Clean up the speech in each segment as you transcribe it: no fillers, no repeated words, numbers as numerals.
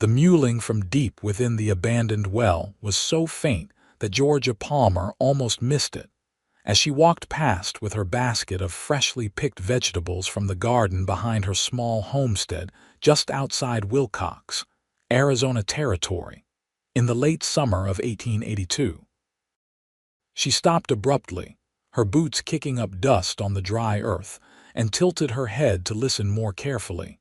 The mewling from deep within the abandoned well was so faint that Georgia Palmer almost missed it as she walked past with her basket of freshly picked vegetables from the garden behind her small homestead just outside Wilcox, Arizona Territory, in the late summer of 1882. She stopped abruptly, her boots kicking up dust on the dry earth, and tilted her head to listen more carefully.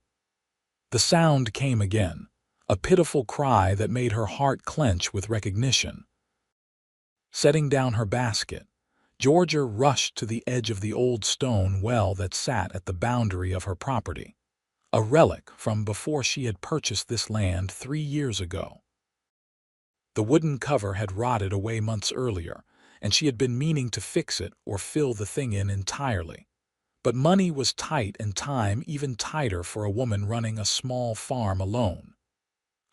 The sound came again, a pitiful cry that made her heart clench with recognition. Setting down her basket, Georgia rushed to the edge of the old stone well that sat at the boundary of her property, a relic from before she had purchased this land 3 years ago. The wooden cover had rotted away months earlier, and she had been meaning to fix it or fill the thing in entirely. But money was tight and time even tighter for a woman running a small farm alone.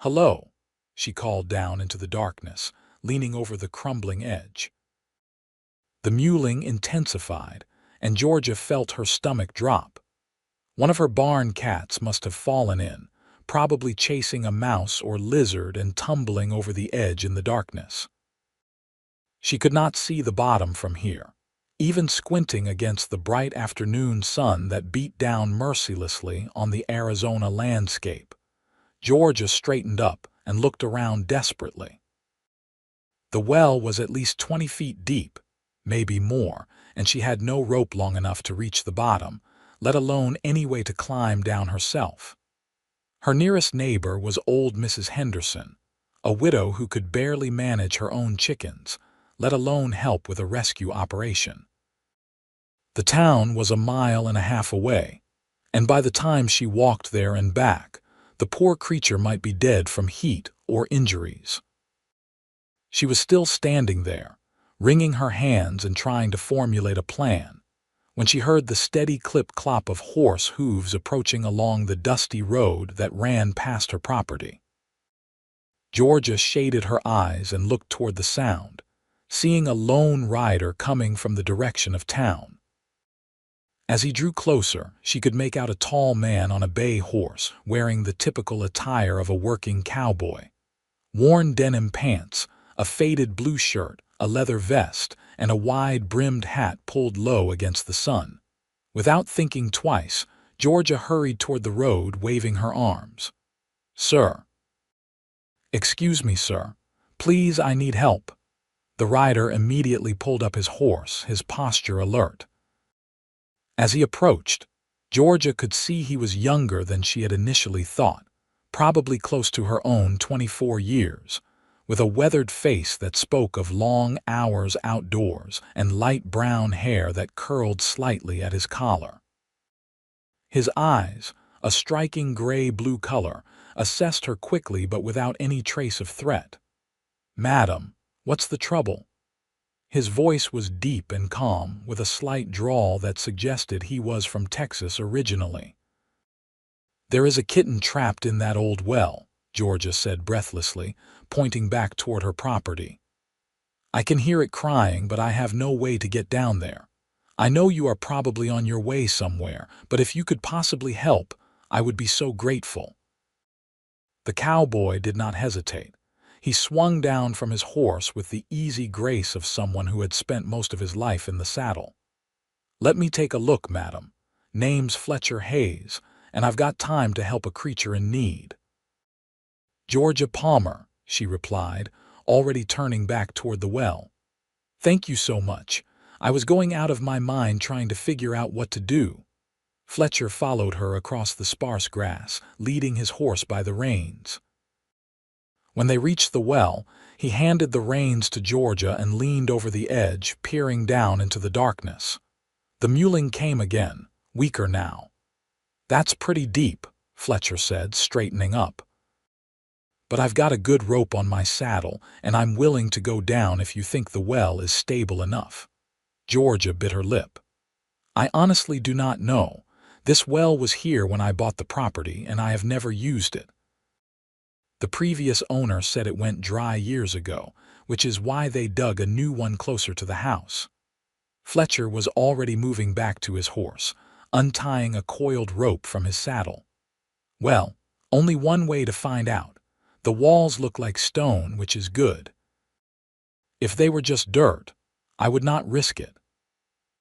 "Hello," she called down into the darkness, leaning over the crumbling edge. The mewling intensified, and Georgia felt her stomach drop. One of her barn cats must have fallen in, probably chasing a mouse or lizard and tumbling over the edge in the darkness. She could not see the bottom from here, even squinting against the bright afternoon sun that beat down mercilessly on the Arizona landscape. Georgia straightened up and looked around desperately. The well was at least 20 feet deep, maybe more, and she had no rope long enough to reach the bottom, let alone any way to climb down herself. Her nearest neighbor was old Mrs. Henderson, a widow who could barely manage her own chickens, let alone help with a rescue operation. The town was 1.5 miles away, and by the time she walked there and back, the poor creature might be dead from heat or injuries. She was still standing there, wringing her hands and trying to formulate a plan, when she heard the steady clip-clop of horse hooves approaching along the dusty road that ran past her property. Georgia shaded her eyes and looked toward the sound, seeing a lone rider coming from the direction of town. As he drew closer, she could make out a tall man on a bay horse wearing the typical attire of a working cowboy: worn denim pants, a faded blue shirt, a leather vest, and a wide-brimmed hat pulled low against the sun. Without thinking twice, Georgia hurried toward the road, waving her arms. "Sir." "Excuse me, sir. Please, I need help." The rider immediately pulled up his horse, his posture alert. As he approached, Georgia could see he was younger than she had initially thought, probably close to her own 24 years, with a weathered face that spoke of long hours outdoors and light brown hair that curled slightly at his collar. His eyes, a striking gray-blue color, assessed her quickly but without any trace of threat. "Madam, what's the trouble?" His voice was deep and calm, with a slight drawl that suggested he was from Texas originally. "There is a kitten trapped in that old well," Georgia said breathlessly, pointing back toward her property. "I can hear it crying, but I have no way to get down there. I know you are probably on your way somewhere, but if you could possibly help, I would be so grateful." The cowboy did not hesitate. He swung down from his horse with the easy grace of someone who had spent most of his life in the saddle. "Let me take a look, madam. Name's Fletcher Hayes, and I've got time to help a creature in need." "Georgia Palmer," she replied, already turning back toward the well. "Thank you so much. I was going out of my mind trying to figure out what to do." Fletcher followed her across the sparse grass, leading his horse by the reins. When they reached the well, he handed the reins to Georgia and leaned over the edge, peering down into the darkness. The mewling came again, weaker now. "That's pretty deep," Fletcher said, straightening up. "But I've got a good rope on my saddle, and I'm willing to go down if you think the well is stable enough." Georgia bit her lip. "I honestly do not know. This well was here when I bought the property, and I have never used it. The previous owner said it went dry years ago, which is why they dug a new one closer to the house." Fletcher was already moving back to his horse, untying a coiled rope from his saddle. "Well, only one way to find out. The walls look like stone, which is good. If they were just dirt, I would not risk it.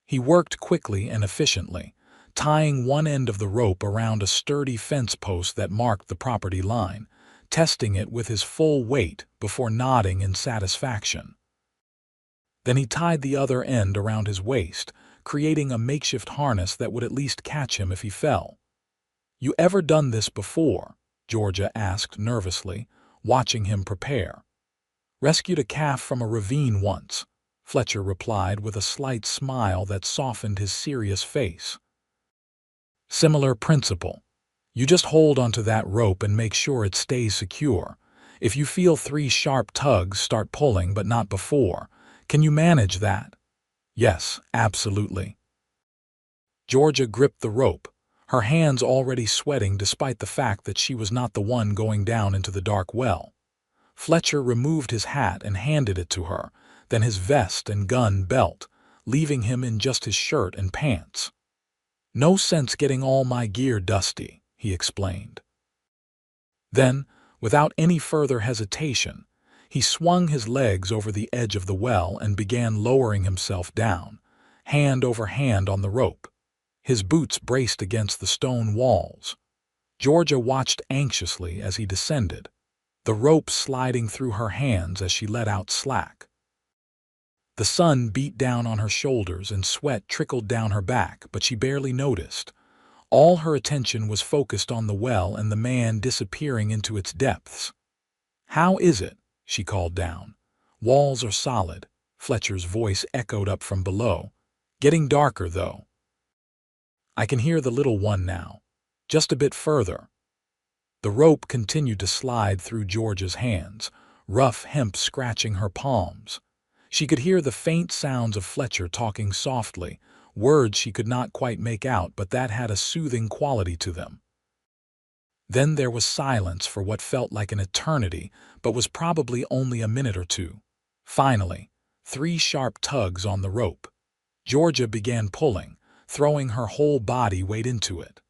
He worked quickly and efficiently, tying one end of the rope around a sturdy fence post that marked the property line, testing it with his full weight before nodding in satisfaction. Then he tied the other end around his waist, creating a makeshift harness that would at least catch him if he fell. "You ever done this before?" Georgia asked nervously, watching him prepare. "Rescued a calf from a ravine once," Fletcher replied with a slight smile that softened his serious face. "Similar principle. You just hold onto that rope and make sure it stays secure. If you feel 3 sharp tugs, start pulling, but not before. Can you manage that?" "Yes, absolutely." Georgia gripped the rope, her hands already sweating despite the fact that she was not the one going down into the dark well. Fletcher removed his hat and handed it to her, then his vest and gun belt, leaving him in just his shirt and pants. "No sense getting all my gear dusty," he explained. Then, without any further hesitation, he swung his legs over the edge of the well and began lowering himself down, hand over hand on the rope. His boots braced against the stone walls. Georgia watched anxiously as he descended, the rope sliding through her hands as she let out slack. The sun beat down on her shoulders and sweat trickled down her back, but she barely noticed. All her attention was focused on the well and the man disappearing into its depths. "How is it?" she called down. "Walls are solid," Fletcher's voice echoed up from below. "Getting darker, though." "I can hear the little one now. Just a bit further." The rope continued to slide through Georgia's hands, rough hemp scratching her palms. She could hear the faint sounds of Fletcher talking softly, words she could not quite make out but that had a soothing quality to them. Then there was silence for what felt like an eternity, but was probably only a minute or two. Finally, 3 sharp tugs on the rope. Georgia began pulling, throwing her whole body weight into it.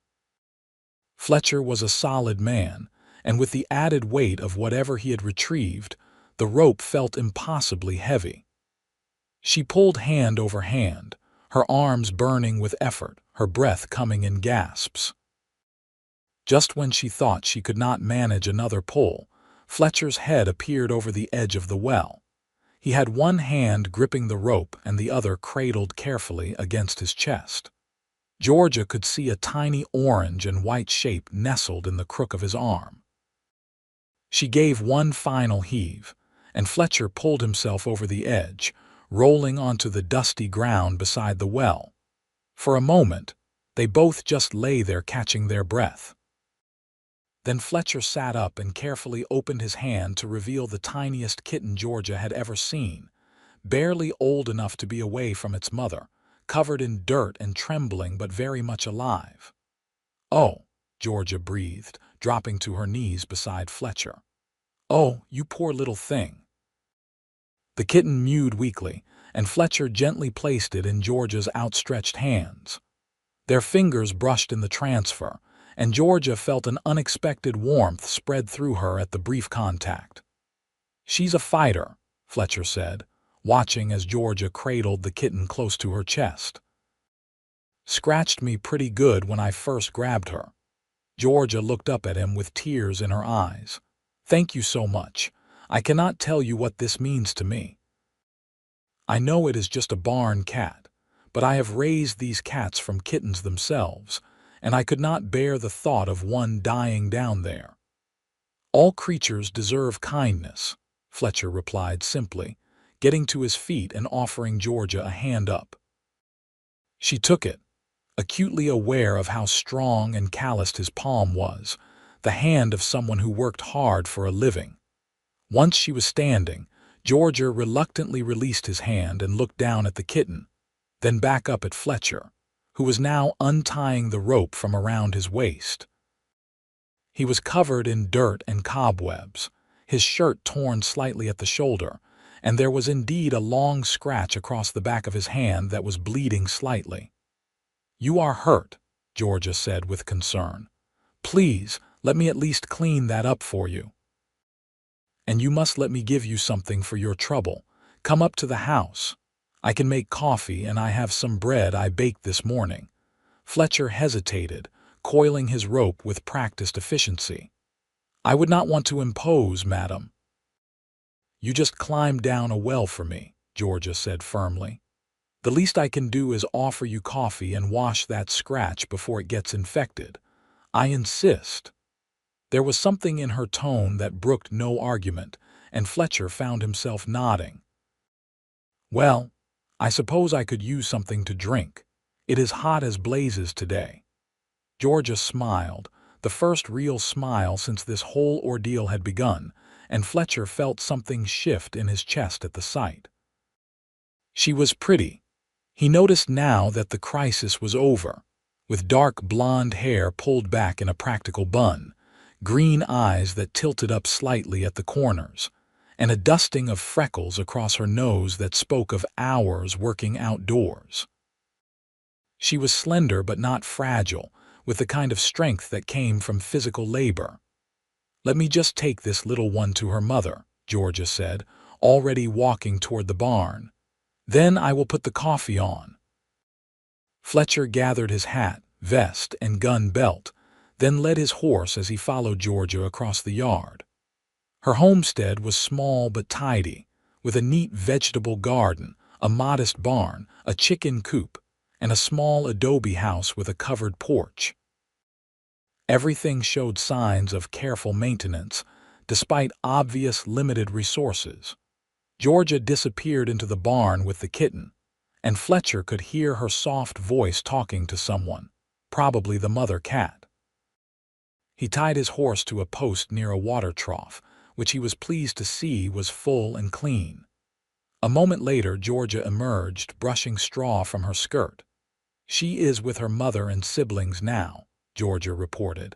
Fletcher was a solid man, and with the added weight of whatever he had retrieved, the rope felt impossibly heavy. She pulled hand over hand, her arms burning with effort, her breath coming in gasps. Just when she thought she could not manage another pull, Fletcher's head appeared over the edge of the well. He had one hand gripping the rope and the other cradled carefully against his chest. Georgia could see a tiny orange and white shape nestled in the crook of his arm. She gave one final heave, and Fletcher pulled himself over the edge, rolling onto the dusty ground beside the well. For a moment, they both just lay there catching their breath. Then Fletcher sat up and carefully opened his hand to reveal the tiniest kitten Georgia had ever seen, barely old enough to be away from its mother, covered in dirt and trembling but very much alive. "Oh," Georgia breathed, dropping to her knees beside Fletcher. "Oh, you poor little thing." The kitten mewed weakly, and Fletcher gently placed it in Georgia's outstretched hands. Their fingers brushed in the transfer, and Georgia felt an unexpected warmth spread through her at the brief contact. "She's a fighter," Fletcher said, watching as Georgia cradled the kitten close to her chest. "Scratched me pretty good when I first grabbed her." Georgia looked up at him with tears in her eyes. "Thank you so much. I cannot tell you what this means to me. I know it is just a barn cat, but I have raised these cats from kittens themselves, and I could not bear the thought of one dying down there." "All creatures deserve kindness," Fletcher replied simply, getting to his feet and offering Georgia a hand up. She took it, acutely aware of how strong and calloused his palm was, the hand of someone who worked hard for a living. Once she was standing, Georgia reluctantly released his hand and looked down at the kitten, then back up at Fletcher, who was now untying the rope from around his waist. He was covered in dirt and cobwebs, his shirt torn slightly at the shoulder, and there was indeed a long scratch across the back of his hand that was bleeding slightly. "You are hurt," Georgia said with concern. "Please, let me at least clean that up for you." And you must let me give you something for your trouble. Come up to the house. I can make coffee and I have some bread I baked this morning." Fletcher hesitated, coiling his rope with practiced efficiency. "I would not want to impose, madam." "You just climb down a well for me," Georgia said firmly. "The least I can do is offer you coffee and wash that scratch before it gets infected. I insist." There was something in her tone that brooked no argument, and Fletcher found himself nodding. "Well, I suppose I could use something to drink. It is hot as blazes today." Georgia smiled, the first real smile since this whole ordeal had begun, and Fletcher felt something shift in his chest at the sight. She was pretty. He noticed now that the crisis was over, with dark blonde hair pulled back in a practical bun, green eyes that tilted up slightly at the corners, and a dusting of freckles across her nose that spoke of hours working outdoors. She was slender but not fragile, with the kind of strength that came from physical labor. "Let me just take this little one to her mother," Georgia said, already walking toward the barn. "Then I will put the coffee on." Fletcher gathered his hat, vest, and gun belt, then led his horse as he followed Georgia across the yard. Her homestead was small but tidy, with a neat vegetable garden, a modest barn, a chicken coop, and a small adobe house with a covered porch. Everything showed signs of careful maintenance, despite obvious limited resources. Georgia disappeared into the barn with the kitten, and Fletcher could hear her soft voice talking to someone, probably the mother cat. He tied his horse to a post near a water trough, which he was pleased to see was full and clean. A moment later, Georgia emerged, brushing straw from her skirt. "She is with her mother and siblings now," Georgia reported.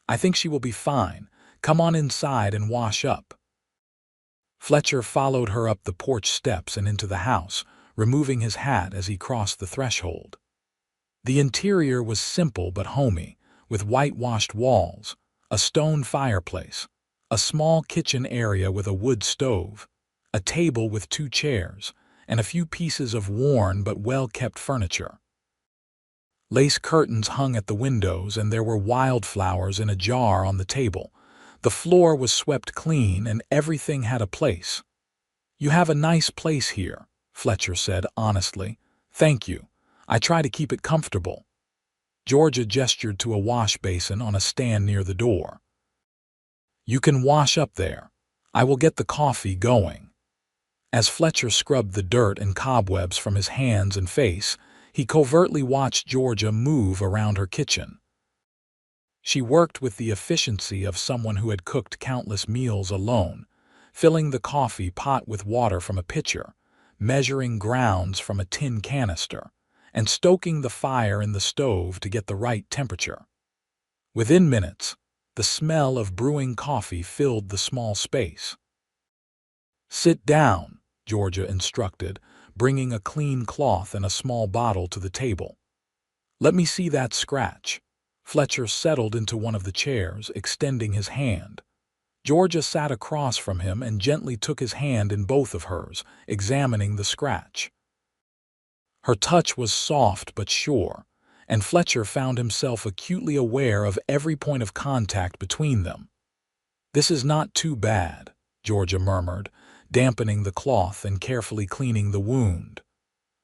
"I think she will be fine. Come on inside and wash up." Fletcher followed her up the porch steps and into the house, removing his hat as he crossed the threshold. The interior was simple but homey, with whitewashed walls, a stone fireplace, a small kitchen area with a wood stove, a table with 2 chairs, and a few pieces of worn but well-kept furniture. Lace curtains hung at the windows, and there were wildflowers in a jar on the table. The floor was swept clean, and everything had a place. "You have a nice place here," Fletcher said honestly. "Thank you. I try to keep it comfortable." Georgia gestured to a wash basin on a stand near the door. "You can wash up there. I will get the coffee going." As Fletcher scrubbed the dirt and cobwebs from his hands and face, he covertly watched Georgia move around her kitchen. She worked with the efficiency of someone who had cooked countless meals alone, filling the coffee pot with water from a pitcher, measuring grounds from a tin canister, and stoking the fire in the stove to get the right temperature. Within minutes, the smell of brewing coffee filled the small space. "Sit down," Georgia instructed, bringing a clean cloth and a small bottle to the table. "Let me see that scratch." Fletcher settled into one of the chairs, extending his hand. Georgia sat across from him and gently took his hand in both of hers, examining the scratch. Her touch was soft but sure, and Fletcher found himself acutely aware of every point of contact between them. "This is not too bad," Georgia murmured, dampening the cloth and carefully cleaning the wound.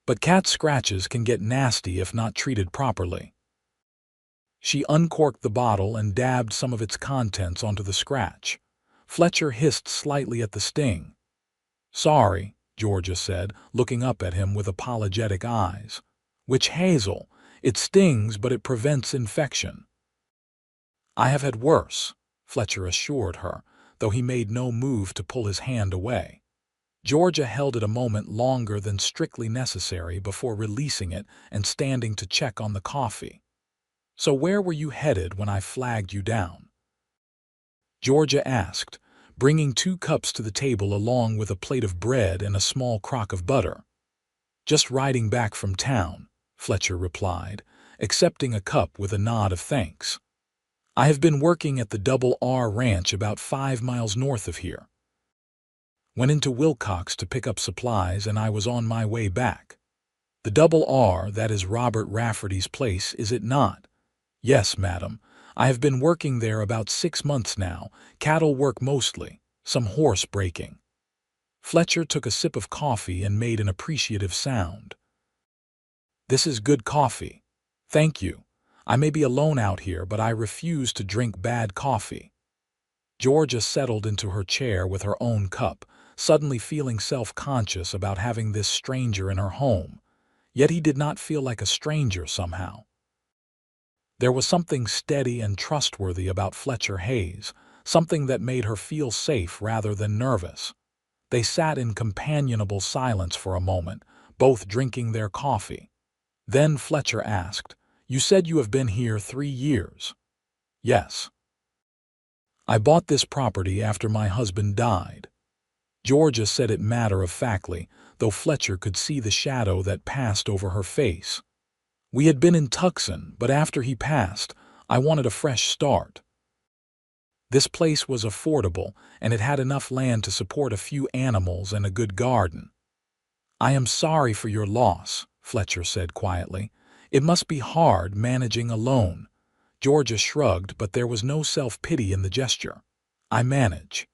"But cat scratches can get nasty if not treated properly." She uncorked the bottle and dabbed some of its contents onto the scratch. Fletcher hissed slightly at the sting. "Sorry," Georgia said, looking up at him with apologetic eyes. "Witch hazel. It stings, but it prevents infection." "I have had worse," Fletcher assured her, though he made no move to pull his hand away. Georgia held it a moment longer than strictly necessary before releasing it and standing to check on the coffee. "So where were you headed when I flagged you down?" Georgia asked, bringing 2 cups to the table along with a plate of bread and a small crock of butter. "Just riding back from town," Fletcher replied, accepting a cup with a nod of thanks. "I have been working at the Double R Ranch about 5 miles north of here." Went into Wilcox to pick up supplies, and I was on my way back. The double R, that is Robert Rafferty's place, is it not? Yes, madam. I have been working there about 6 months now, cattle work mostly, some horse breaking. Fletcher took a sip of coffee and made an appreciative sound. This is good coffee. Thank you. I may be alone out here, but I refuse to drink bad coffee. Georgia settled into her chair with her own cup, suddenly feeling self-conscious about having this stranger in her home. Yet he did not feel like a stranger somehow. There was something steady and trustworthy about Fletcher Hayes, something that made her feel safe rather than nervous. They sat in companionable silence for a moment, both drinking their coffee. Then Fletcher asked, "You said you have been here 3 years." "Yes. I bought this property after my husband died." Georgia said it matter-of-factly, though Fletcher could see the shadow that passed over her face. "We had been in Tucson, but after he passed, I wanted a fresh start. This place was affordable, and it had enough land to support a few animals and a good garden." "I am sorry for your loss," Fletcher said quietly. "It must be hard managing alone." Georgia shrugged, but there was no self-pity in the gesture. "I manage.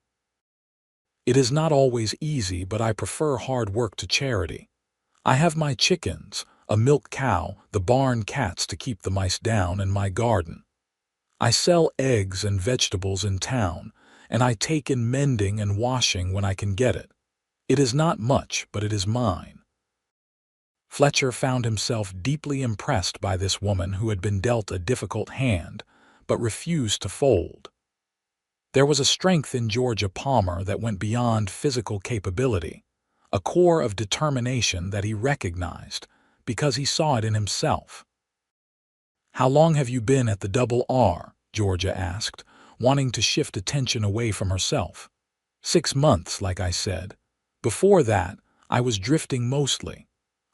It is not always easy, but I prefer hard work to charity. I have my chickens, a milk cow, the barn cats to keep the mice down, and my garden. I sell eggs and vegetables in town, and I take in mending and washing when I can get it. It is not much, but it is mine." Fletcher found himself deeply impressed by this woman who had been dealt a difficult hand, but refused to fold. There was a strength in Georgia Palmer that went beyond physical capability, a core of determination that he recognized because he saw it in himself. "How long have you been at the Double R?" Georgia asked, wanting to shift attention away from herself. 6 months, like I said. Before that, I was drifting mostly.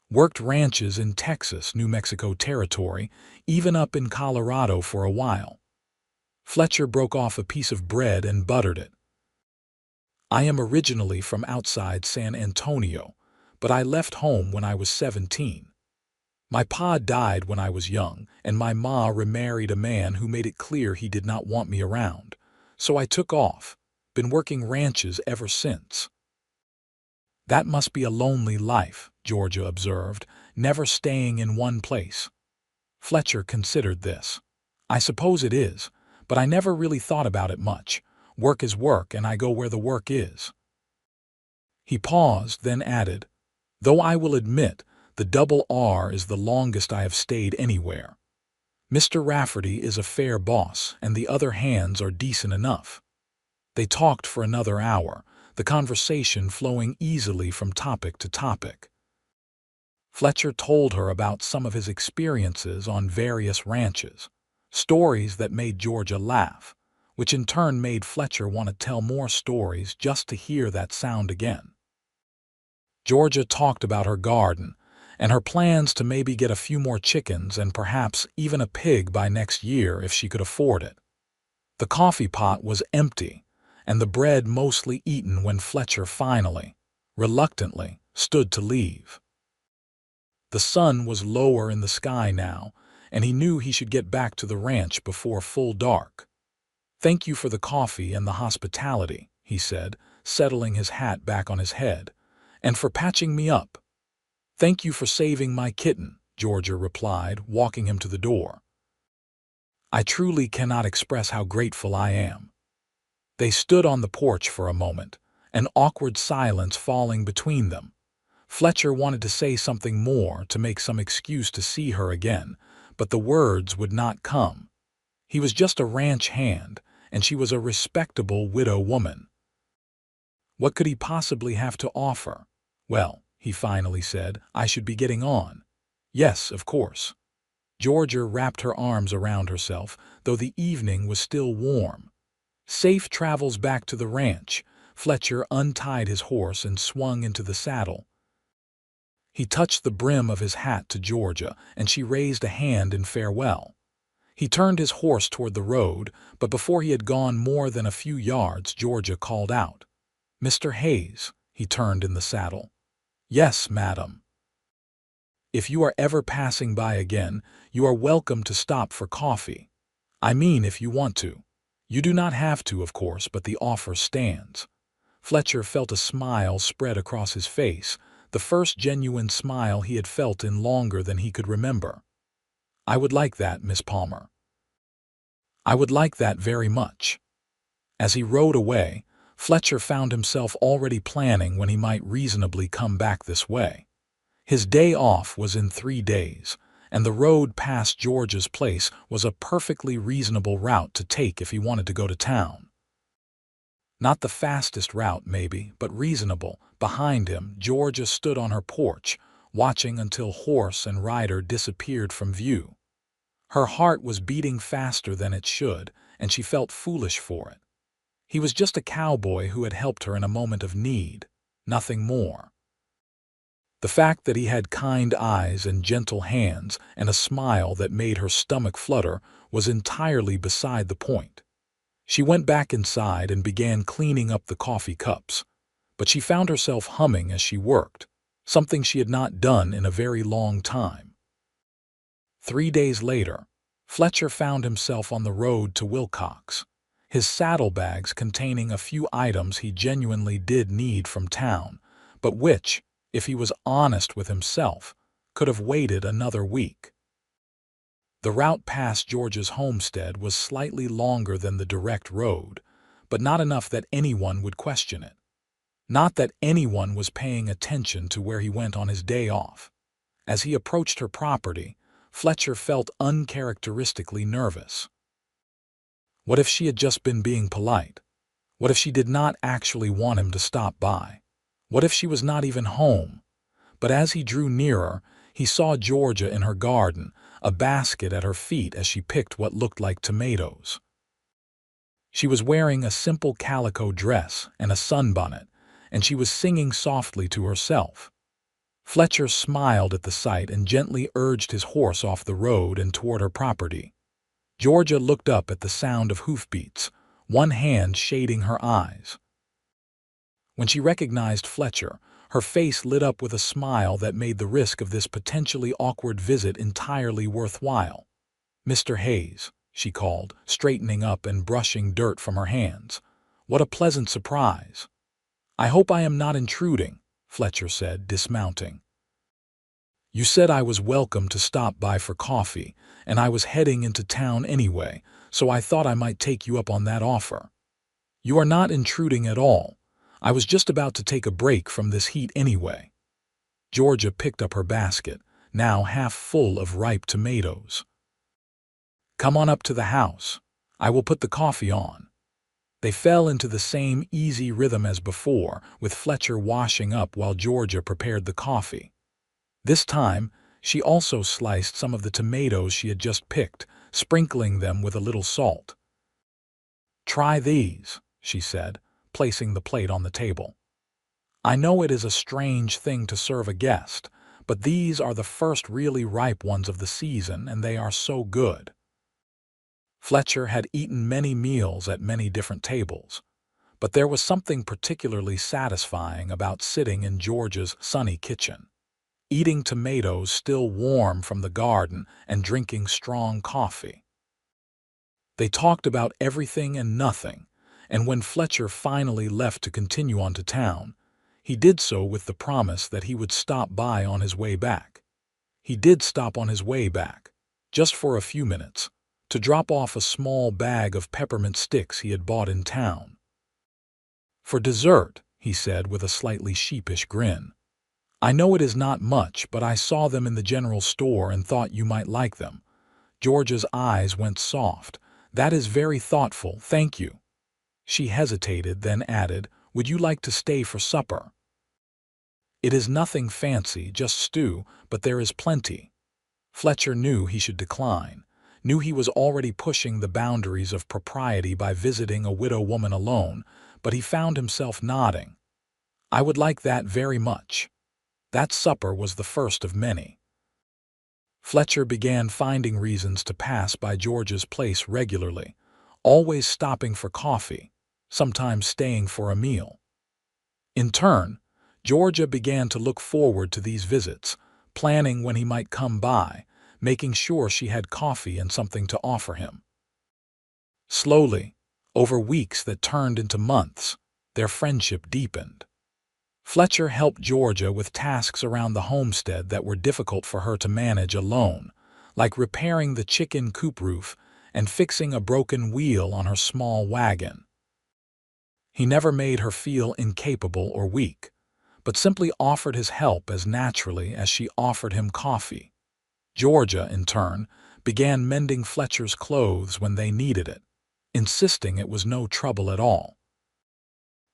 Worked ranches in Texas, New Mexico territory, even up in Colorado for a while." Fletcher broke off a piece of bread and buttered it. "I am originally from outside San Antonio, but I left home when I was 17. My pa died when I was young, and my ma remarried a man who made it clear he did not want me around. So I took off. Been working ranches ever since." "That must be a lonely life," Georgia observed, "never staying in one place." Fletcher considered this. "I suppose it is, but I never really thought about it much. Work is work, and I go where the work is." He paused, then added, "Though I will admit, the Double R is the longest I have stayed anywhere. Mr. Rafferty is a fair boss, and the other hands are decent enough." They talked for another hour, the conversation flowing easily from topic to topic. Fletcher told her about some of his experiences on various ranches, stories that made Georgia laugh, which in turn made Fletcher want to tell more stories just to hear that sound again. Georgia talked about her garden and her plans to maybe get a few more chickens and perhaps even a pig by next year if she could afford it. The coffee pot was empty, and the bread mostly eaten when Fletcher finally, reluctantly, stood to leave. The sun was lower in the sky now, and he knew he should get back to the ranch before full dark. "Thank you for the coffee and the hospitality," he said, settling his hat back on his head, "and for patching me up." "Thank you for saving my kitten," Georgia replied, walking him to the door. "I truly cannot express how grateful I am." They stood on the porch for a moment, an awkward silence falling between them. Fletcher wanted to say something more, to make some excuse to see her again, but the words would not come. He was just a ranch hand, and she was a respectable widow woman. What could he possibly have to offer? "Well," he finally said, "I should be getting on." "Yes, of course." Georgia wrapped her arms around herself, though the evening was still warm. Safe travels back to the ranch. Fletcher untied his horse and swung into the saddle. He touched the brim of his hat to Georgia, and she raised a hand in farewell. He turned his horse toward the road, but before he had gone more than a few yards, Georgia called out, "Mr. Hayes." He turned in the saddle. "Yes, madam. If you are ever passing by again, you are welcome to stop for coffee. I mean, if you want to. You do not have to, of course, but the offer stands." Fletcher felt a smile spread across his face, the first genuine smile he had felt in longer than he could remember. "I would like that, Miss Palmer. I would like that very much." As he rode away, Fletcher found himself already planning when he might reasonably come back this way. His day off was in 3 days, and the road past George's place was a perfectly reasonable route to take if he wanted to go to town. Not the fastest route, maybe, but reasonable. Behind him, Georgia stood on her porch, watching until horse and rider disappeared from view. Her heart was beating faster than it should, and she felt foolish for it. He was just a cowboy who had helped her in a moment of need, nothing more. The fact that he had kind eyes and gentle hands and a smile that made her stomach flutter was entirely beside the point. She went back inside and began cleaning up the coffee cups, but she found herself humming as she worked, something she had not done in a very long time. 3 days later, Fletcher found himself on the road to Wilcox, his saddlebags containing a few items he genuinely did need from town, but which, if he was honest with himself, could have waited another week. The route past George's homestead was slightly longer than the direct road, but not enough that anyone would question it. Not that anyone was paying attention to where he went on his day off. As he approached her property, Fletcher felt uncharacteristically nervous. What if she had just been being polite? What if she did not actually want him to stop by? What if she was not even home? But as he drew nearer, he saw Georgia in her garden, a basket at her feet as she picked what looked like tomatoes. She was wearing a simple calico dress and a sunbonnet, and she was singing softly to herself. Fletcher smiled at the sight and gently urged his horse off the road and toward her property. Georgia looked up at the sound of hoofbeats, one hand shading her eyes. When she recognized Fletcher, her face lit up with a smile that made the risk of this potentially awkward visit entirely worthwhile. "Mr. Hayes," she called, straightening up and brushing dirt from her hands. "What a pleasant surprise." "I hope I am not intruding," Fletcher said, dismounting. "You said I was welcome to stop by for coffee, and I was heading into town anyway, so I thought I might take you up on that offer." "You are not intruding at all. I was just about to take a break from this heat anyway." Georgia picked up her basket, now half full of ripe tomatoes. "Come on up to the house. I will put the coffee on." They fell into the same easy rhythm as before, with Fletcher washing up while Georgia prepared the coffee. This time, she also sliced some of the tomatoes she had just picked, sprinkling them with a little salt. "Try these," she said, placing the plate on the table. "I know it is a strange thing to serve a guest, but these are the first really ripe ones of the season, and they are so good." Fletcher had eaten many meals at many different tables, but there was something particularly satisfying about sitting in George's sunny kitchen, eating tomatoes still warm from the garden and drinking strong coffee. They talked about everything and nothing, and when Fletcher finally left to continue on to town, he did so with the promise that he would stop by on his way back. He did stop on his way back, just for a few minutes, to drop off a small bag of peppermint sticks he had bought in town. "For dessert," he said with a slightly sheepish grin. "I know it is not much, but I saw them in the general store and thought you might like them." Georgia's eyes went soft. "That is very thoughtful, thank you." She hesitated, then added, "Would you like to stay for supper?" "It is nothing fancy, just stew, but there is plenty." Fletcher knew he should decline, knew he was already pushing the boundaries of propriety by visiting a widow woman alone, but he found himself nodding. "I would like that very much." That supper was the first of many. Fletcher began finding reasons to pass by George's place regularly, always stopping for coffee, sometimes staying for a meal. In turn, Georgia began to look forward to these visits, planning when he might come by, making sure she had coffee and something to offer him. Slowly, over weeks that turned into months, their friendship deepened. Fletcher helped Georgia with tasks around the homestead that were difficult for her to manage alone, like repairing the chicken coop roof and fixing a broken wheel on her small wagon. He never made her feel incapable or weak, but simply offered his help as naturally as she offered him coffee. Georgia, in turn, began mending Fletcher's clothes when they needed it, insisting it was no trouble at all.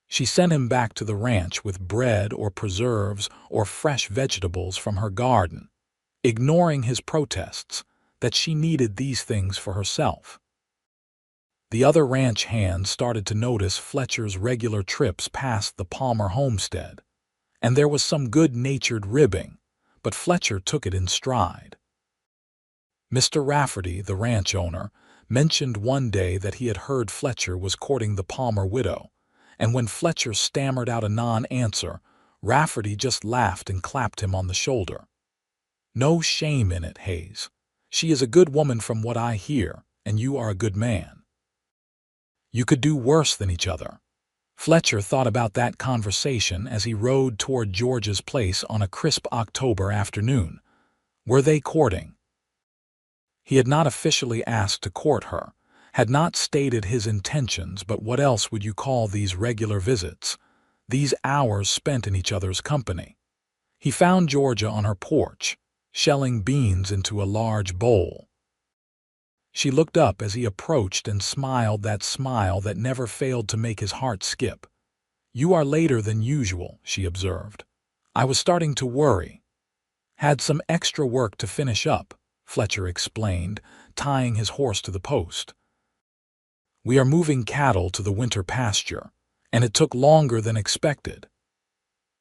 She sent him back to the ranch with bread or preserves or fresh vegetables from her garden, ignoring his protests that she needed these things for herself. The other ranch hands started to notice Fletcher's regular trips past the Palmer homestead, and there was some good-natured ribbing, but Fletcher took it in stride. Mr. Rafferty, the ranch owner, mentioned one day that he had heard Fletcher was courting the Palmer widow, and when Fletcher stammered out a non-answer, Rafferty just laughed and clapped him on the shoulder. "No shame in it, Hayes. She is a good woman from what I hear, and you are a good man. You could do worse than each other." Fletcher thought about that conversation as he rode toward George's place on a crisp October afternoon. Were they courting? He had not officially asked to court her, had not stated his intentions, but what else would you call these regular visits, these hours spent in each other's company? He found Georgia on her porch, shelling beans into a large bowl. She looked up as he approached and smiled that smile that never failed to make his heart skip. "You are later than usual," she observed. "I was starting to worry." "Had some extra work to finish up," Fletcher explained, tying his horse to the post. "We are moving cattle to the winter pasture, and it took longer than expected."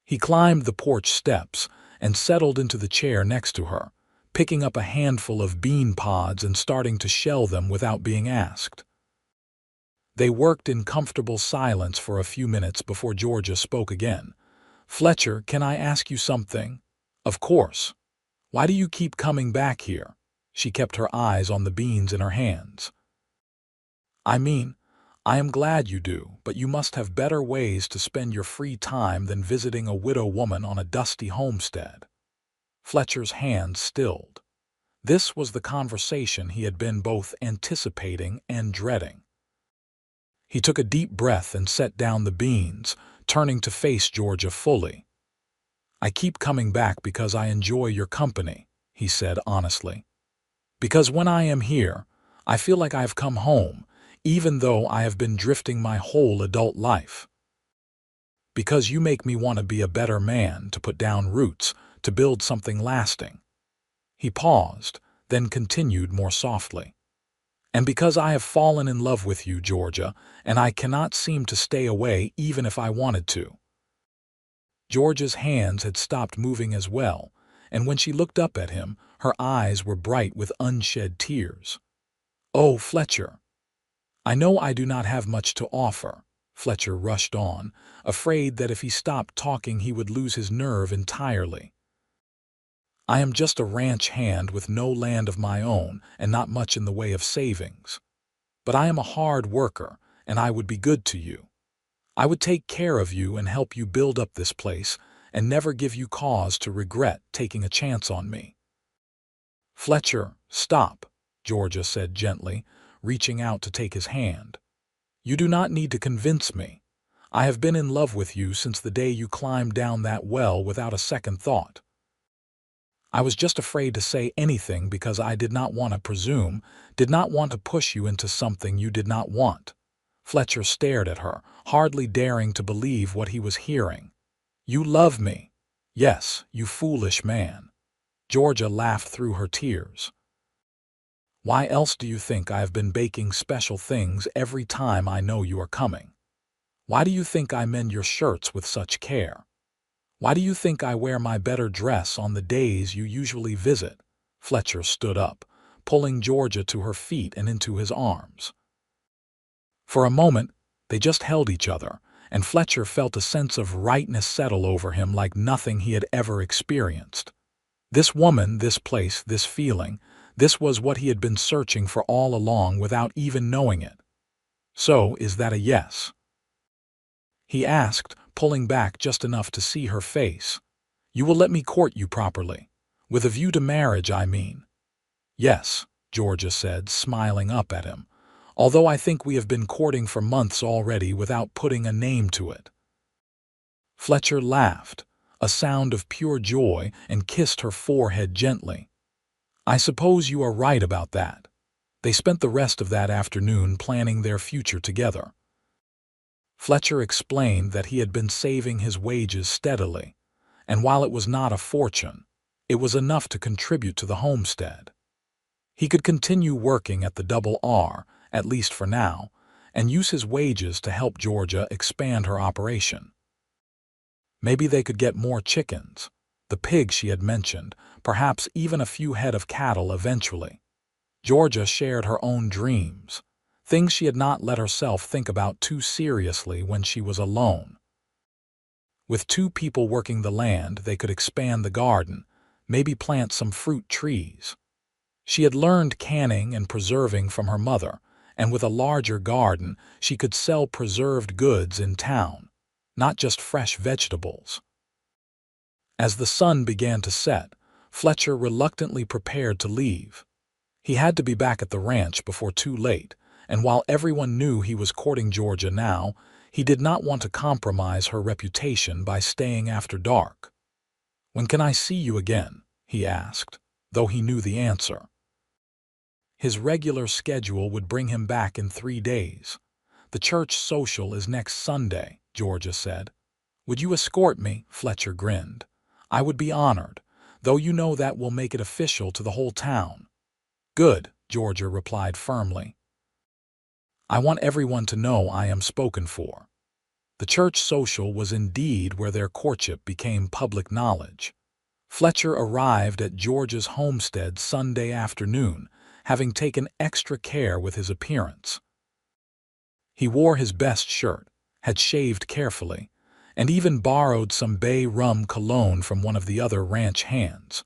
He climbed the porch steps and settled into the chair next to her, picking up a handful of bean pods and starting to shell them without being asked. They worked in comfortable silence for a few minutes before Georgia spoke again. "Fletcher, can I ask you something?" "Of course. Why do you keep coming back here?" She kept her eyes on the beans in her hands. "I mean, I am glad you do, but you must have better ways to spend your free time than visiting a widow woman on a dusty homestead." Fletcher's hands stilled. This was the conversation he had been both anticipating and dreading. He took a deep breath and set down the beans, turning to face Georgia fully. "I keep coming back because I enjoy your company," he said honestly. "Because when I am here, I feel like I have come home, even though I have been drifting my whole adult life. Because you make me want to be a better man, to put down roots, to build something lasting." He paused, then continued more softly. "And because I have fallen in love with you, Georgia, and I cannot seem to stay away even if I wanted to." Georgia's hands had stopped moving as well, and when she looked up at him, her eyes were bright with unshed tears. "Oh, Fletcher." "I know I do not have much to offer," Fletcher rushed on, afraid that if he stopped talking he would lose his nerve entirely. "I am just a ranch hand with no land of my own and not much in the way of savings. But I am a hard worker, and I would be good to you. I would take care of you and help you build up this place and never give you cause to regret taking a chance on me." "Fletcher, stop," Georgia said gently, reaching out to take his hand. "You do not need to convince me. I have been in love with you since the day you climbed down that well without a second thought. I was just afraid to say anything because I did not want to presume, did not want to push you into something you did not want." Fletcher stared at her, hardly daring to believe what he was hearing. "You love me." "Yes, you foolish man." Georgia laughed through her tears. "Why else do you think I have been baking special things every time I know you are coming? Why do you think I mend your shirts with such care? Why do you think I wear my better dress on the days you usually visit?" Fletcher stood up, pulling Georgia to her feet and into his arms. For a moment, they just held each other, and Fletcher felt a sense of rightness settle over him like nothing he had ever experienced. This woman, this place, this feeling, this was what he had been searching for all along without even knowing it. "So, is that a yes?" he asked, pulling back just enough to see her face. "You will let me court you properly? With a view to marriage, I mean." "Yes," Georgia said, smiling up at him, "although I think we have been courting for months already without putting a name to it." Fletcher laughed, a sound of pure joy, and kissed her forehead gently. "I suppose you are right about that." They spent the rest of that afternoon planning their future together. Fletcher explained that he had been saving his wages steadily, and while it was not a fortune, it was enough to contribute to the homestead. He could continue working at the Double R, at least for now, and use his wages to help Georgia expand her operation. Maybe they could get more chickens, the pig she had mentioned, perhaps even a few head of cattle eventually. Georgia shared her own dreams, things she had not let herself think about too seriously when she was alone. With 2 people working the land, they could expand the garden, maybe plant some fruit trees. She had learned canning and preserving from her mother, and with a larger garden, she could sell preserved goods in town, not just fresh vegetables. As the sun began to set, Fletcher reluctantly prepared to leave. He had to be back at the ranch before too late, and while everyone knew he was courting Georgia now, he did not want to compromise her reputation by staying after dark. "When can I see you again?" he asked, though he knew the answer. His regular schedule would bring him back in 3 days. "The church social is next Sunday," Georgia said. "Would you escort me?" Fletcher grinned. "I would be honored, though you know that will make it official to the whole town." "Good," Georgia replied firmly. "I want everyone to know I am spoken for." The church social was indeed where their courtship became public knowledge. Fletcher arrived at Georgia's homestead Sunday afternoon, having taken extra care with his appearance. He wore his best shirt, had shaved carefully, and even borrowed some bay rum cologne from one of the other ranch hands.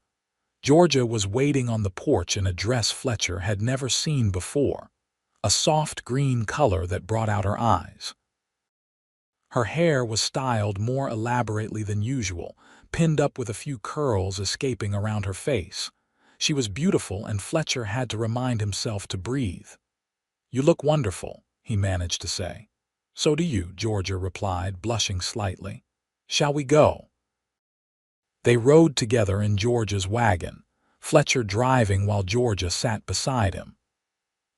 Georgia was waiting on the porch in a dress Fletcher had never seen before, a soft green color that brought out her eyes. Her hair was styled more elaborately than usual, pinned up with a few curls escaping around her face. She was beautiful, and Fletcher had to remind himself to breathe. "You look wonderful," he managed to say. "So do you," Georgia replied, blushing slightly. "Shall we go?" They rode together in Georgia's wagon, Fletcher driving while Georgia sat beside him.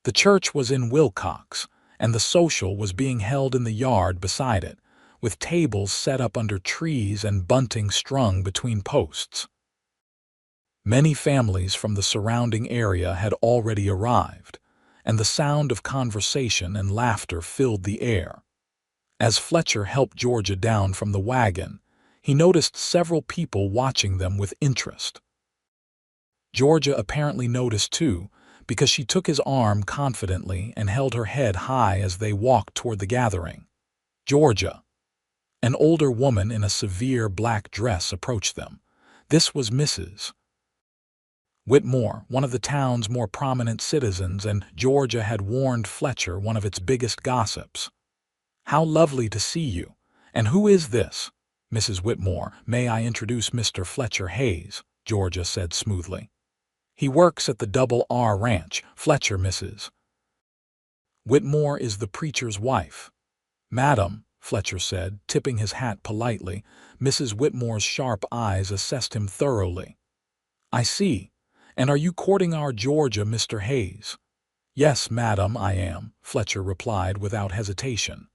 The church was in Wilcox, and the social was being held in the yard beside it, with tables set up under trees and bunting strung between posts. Many families from the surrounding area had already arrived, and the sound of conversation and laughter filled the air. As Fletcher helped Georgia down from the wagon, he noticed several people watching them with interest. Georgia apparently noticed too, because she took his arm confidently and held her head high as they walked toward the gathering. "Georgia." An older woman in a severe black dress approached them. This was Mrs. Whitmore, one of the town's more prominent citizens, and Georgia had warned Fletcher one of its biggest gossips. "How lovely to see you. And who is this?" "Mrs. Whitmore, may I introduce Mr. Fletcher Hayes," Georgia said smoothly. "He works at the Double R Ranch." "Fletcher, Mrs. Whitmore is the preacher's wife." "Madam," Fletcher said, tipping his hat politely. Mrs. Whitmore's sharp eyes assessed him thoroughly. "I see. And are you courting our Georgia, Mr. Hayes?" "Yes, madam, I am," Fletcher replied without hesitation.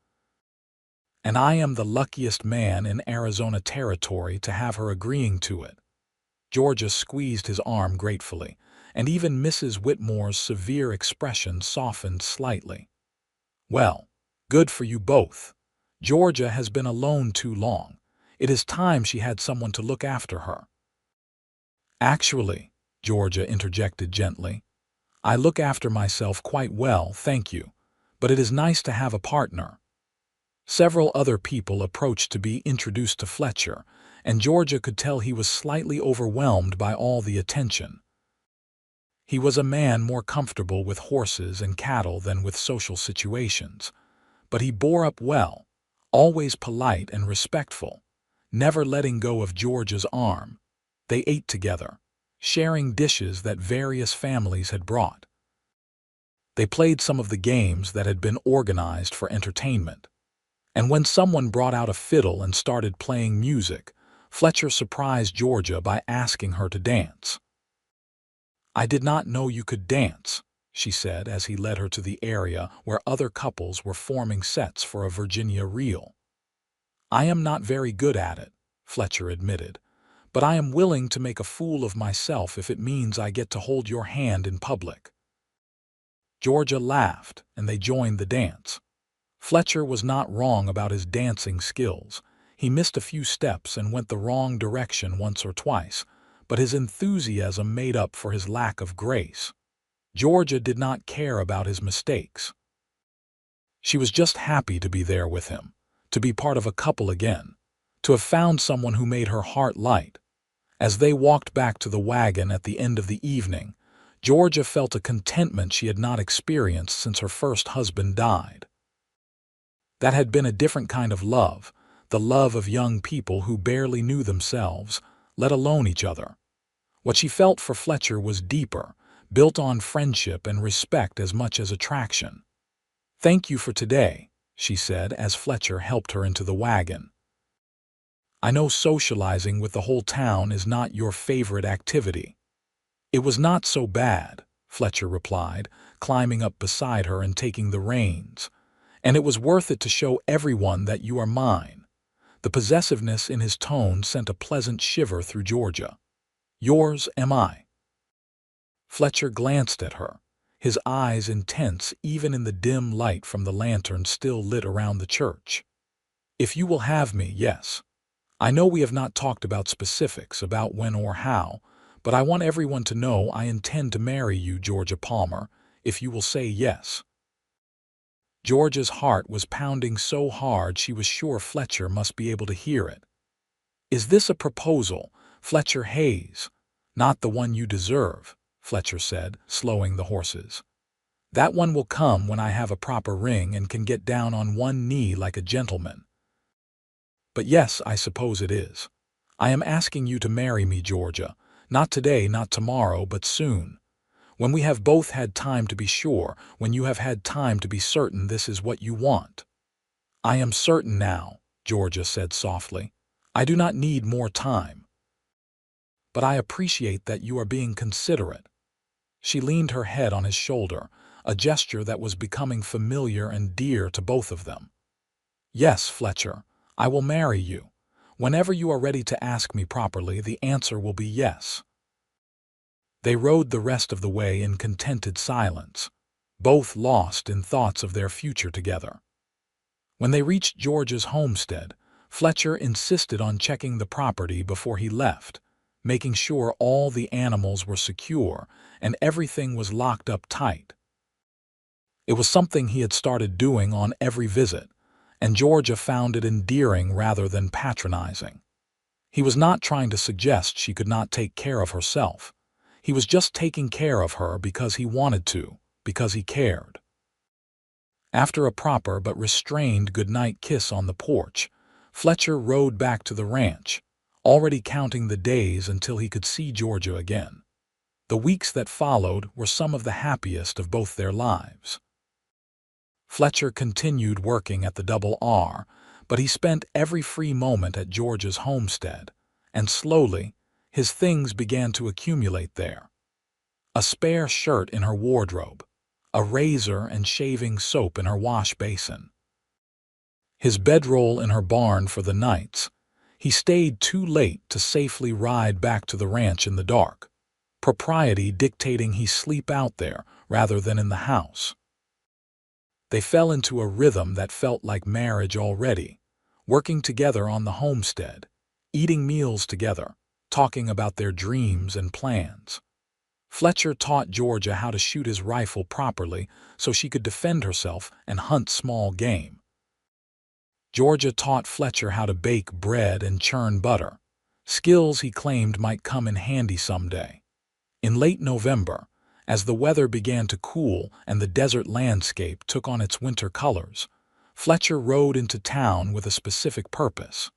"And I am the luckiest man in Arizona Territory to have her agreeing to it." Georgia squeezed his arm gratefully, and even Mrs. Whitmore's severe expression softened slightly. "Well, good for you both. Georgia has been alone too long. It is time she had someone to look after her." "Actually," Georgia interjected gently, "I look after myself quite well, thank you, but it is nice to have a partner." Several other people approached to be introduced to Fletcher, and Georgia could tell he was slightly overwhelmed by all the attention. He was a man more comfortable with horses and cattle than with social situations, but he bore up well, always polite and respectful, never letting go of Georgia's arm. They ate together, sharing dishes that various families had brought. They played some of the games that had been organized for entertainment. And when someone brought out a fiddle and started playing music, Fletcher surprised Georgia by asking her to dance. "I did not know you could dance," she said as he led her to the area where other couples were forming sets for a Virginia reel. "I am not very good at it," Fletcher admitted, "but I am willing to make a fool of myself if it means I get to hold your hand in public." Georgia laughed, and they joined the dance. Fletcher was not wrong about his dancing skills. He missed a few steps and went the wrong direction once or twice, but his enthusiasm made up for his lack of grace. Georgia did not care about his mistakes. She was just happy to be there with him, to be part of a couple again, to have found someone who made her heart light. As they walked back to the wagon at the end of the evening, Georgia felt a contentment she had not experienced since her first husband died. That had been a different kind of love, the love of young people who barely knew themselves, let alone each other. What she felt for Fletcher was deeper, built on friendship and respect as much as attraction. "Thank you for today," she said as Fletcher helped her into the wagon. "I know socializing with the whole town is not your favorite activity." "It was not so bad," Fletcher replied, climbing up beside her and taking the reins. "And it was worth it to show everyone that you are mine." The possessiveness in his tone sent a pleasant shiver through Georgia. "Yours am I." Fletcher glanced at her, his eyes intense even in the dim light from the lantern still lit around the church. "If you will have me, yes. I know we have not talked about specifics, about when or how, but I want everyone to know I intend to marry you, Georgia Palmer, if you will say yes." Georgia's heart was pounding so hard she was sure Fletcher must be able to hear it. "Is this a proposal, Fletcher Hayes?" "Not the one you deserve," Fletcher said, slowing the horses. "That one will come when I have a proper ring and can get down on one knee like a gentleman. But yes, I suppose it is. I am asking you to marry me, Georgia. Not today, not tomorrow, but soon. When we have both had time to be sure, when you have had time to be certain this is what you want." "I am certain now," Georgia said softly. "I do not need more time. But I appreciate that you are being considerate." She leaned her head on his shoulder, a gesture that was becoming familiar and dear to both of them. "Yes, Fletcher, I will marry you. Whenever you are ready to ask me properly, the answer will be yes." They rode the rest of the way in contented silence, both lost in thoughts of their future together. When they reached George's homestead, Fletcher insisted on checking the property before he left, making sure all the animals were secure and everything was locked up tight. It was something he had started doing on every visit, and Georgia found it endearing rather than patronizing. He was not trying to suggest she could not take care of herself. He was just taking care of her because he wanted to, because he cared. After a proper but restrained goodnight kiss on the porch, Fletcher rode back to the ranch, already counting the days until he could see Georgia again. The weeks that followed were some of the happiest of both their lives. Fletcher continued working at the Double R, but he spent every free moment at Georgia's homestead, and slowly, his things began to accumulate there. A spare shirt in her wardrobe, a razor and shaving soap in her wash basin. His bedroll in her barn for the nights. He stayed too late to safely ride back to the ranch in the dark, propriety dictating he sleep out there rather than in the house. They fell into a rhythm that felt like marriage already, working together on the homestead, eating meals together, talking about their dreams and plans. Fletcher taught Georgia how to shoot his rifle properly so she could defend herself and hunt small game. Georgia taught Fletcher how to bake bread and churn butter, skills he claimed might come in handy someday. In late November, as the weather began to cool and the desert landscape took on its winter colors, Fletcher rode into town with a specific purpose.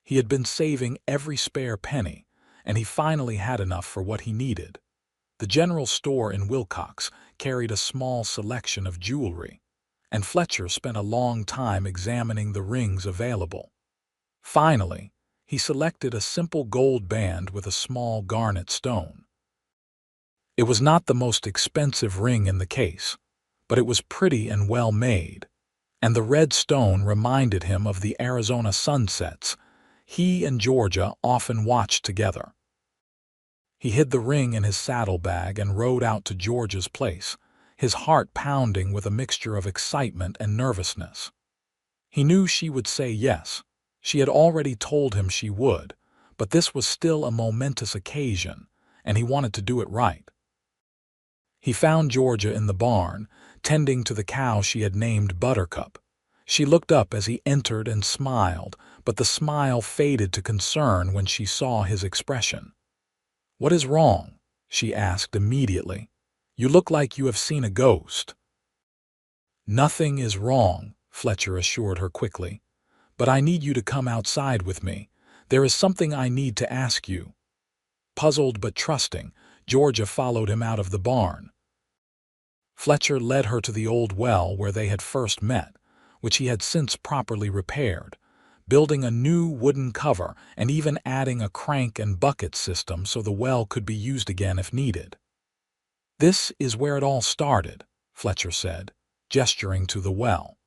He had been saving every spare penny, and he finally had enough for what he needed. The general store in Wilcox carried a small selection of jewelry, and Fletcher spent a long time examining the rings available. Finally, he selected a simple gold band with a small garnet stone. It was not the most expensive ring in the case, but it was pretty and well made, and the red stone reminded him of the Arizona sunsets he and Georgia often watched together. He hid the ring in his saddlebag and rode out to Georgia's place, his heart pounding with a mixture of excitement and nervousness. He knew she would say yes. She had already told him she would, but this was still a momentous occasion, and he wanted to do it right. He found Georgia in the barn, tending to the cow she had named Buttercup. She looked up as he entered and smiled, but the smile faded to concern when she saw his expression. "What is wrong?" she asked immediately. "You look like you have seen a ghost." "Nothing is wrong," Fletcher assured her quickly. "But I need you to come outside with me. There is something I need to ask you." Puzzled but trusting, Georgia followed him out of the barn. Fletcher led her to the old well where they had first met, which he had since properly repaired, building a new wooden cover and even adding a crank and bucket system so the well could be used again if needed. "This is where it all started," Fletcher said, gesturing to the well.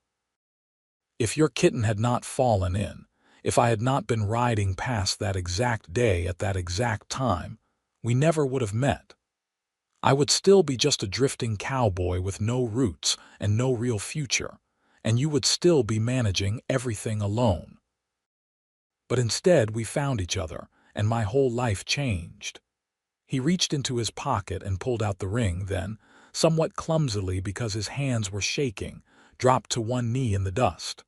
"If your kitten had not fallen in, if I had not been riding past that exact day at that exact time, we never would have met. I would still be just a drifting cowboy with no roots and no real future, and you would still be managing everything alone. But instead we found each other, and my whole life changed." He reached into his pocket and pulled out the ring, then, somewhat clumsily because his hands were shaking, dropped to one knee in the dust.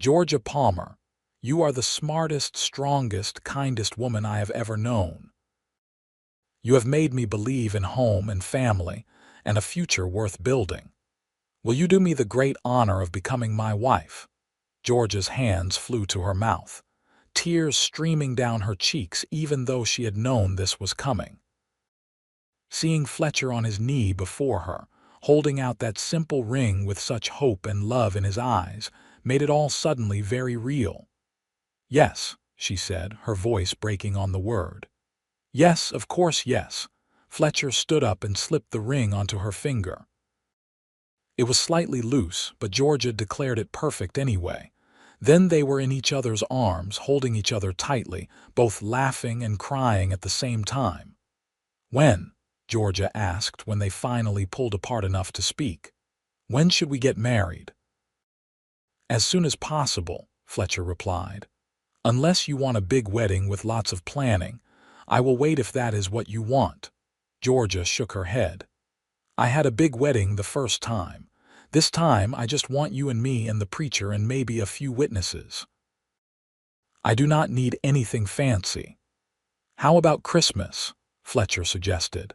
"Georgia Palmer, you are the smartest, strongest, kindest woman I have ever known. You have made me believe in home and family and a future worth building. Will you do me the great honor of becoming my wife?" Georgia's hands flew to her mouth, tears streaming down her cheeks even though she had known this was coming. Seeing Fletcher on his knee before her, holding out that simple ring with such hope and love in his eyes, made it all suddenly very real. "Yes," she said, her voice breaking on the word. "Yes, of course, yes." Fletcher stood up and slipped the ring onto her finger. It was slightly loose, but Georgia declared it perfect anyway. Then they were in each other's arms, holding each other tightly, both laughing and crying at the same time. "When?" Georgia asked when they finally pulled apart enough to speak. "When should we get married?" "As soon as possible," Fletcher replied. "Unless you want a big wedding with lots of planning, I will wait if that is what you want." Georgia shook her head. "I had a big wedding the first time. This time I just want you and me and the preacher and maybe a few witnesses. I do not need anything fancy." "How about Christmas?" Fletcher suggested.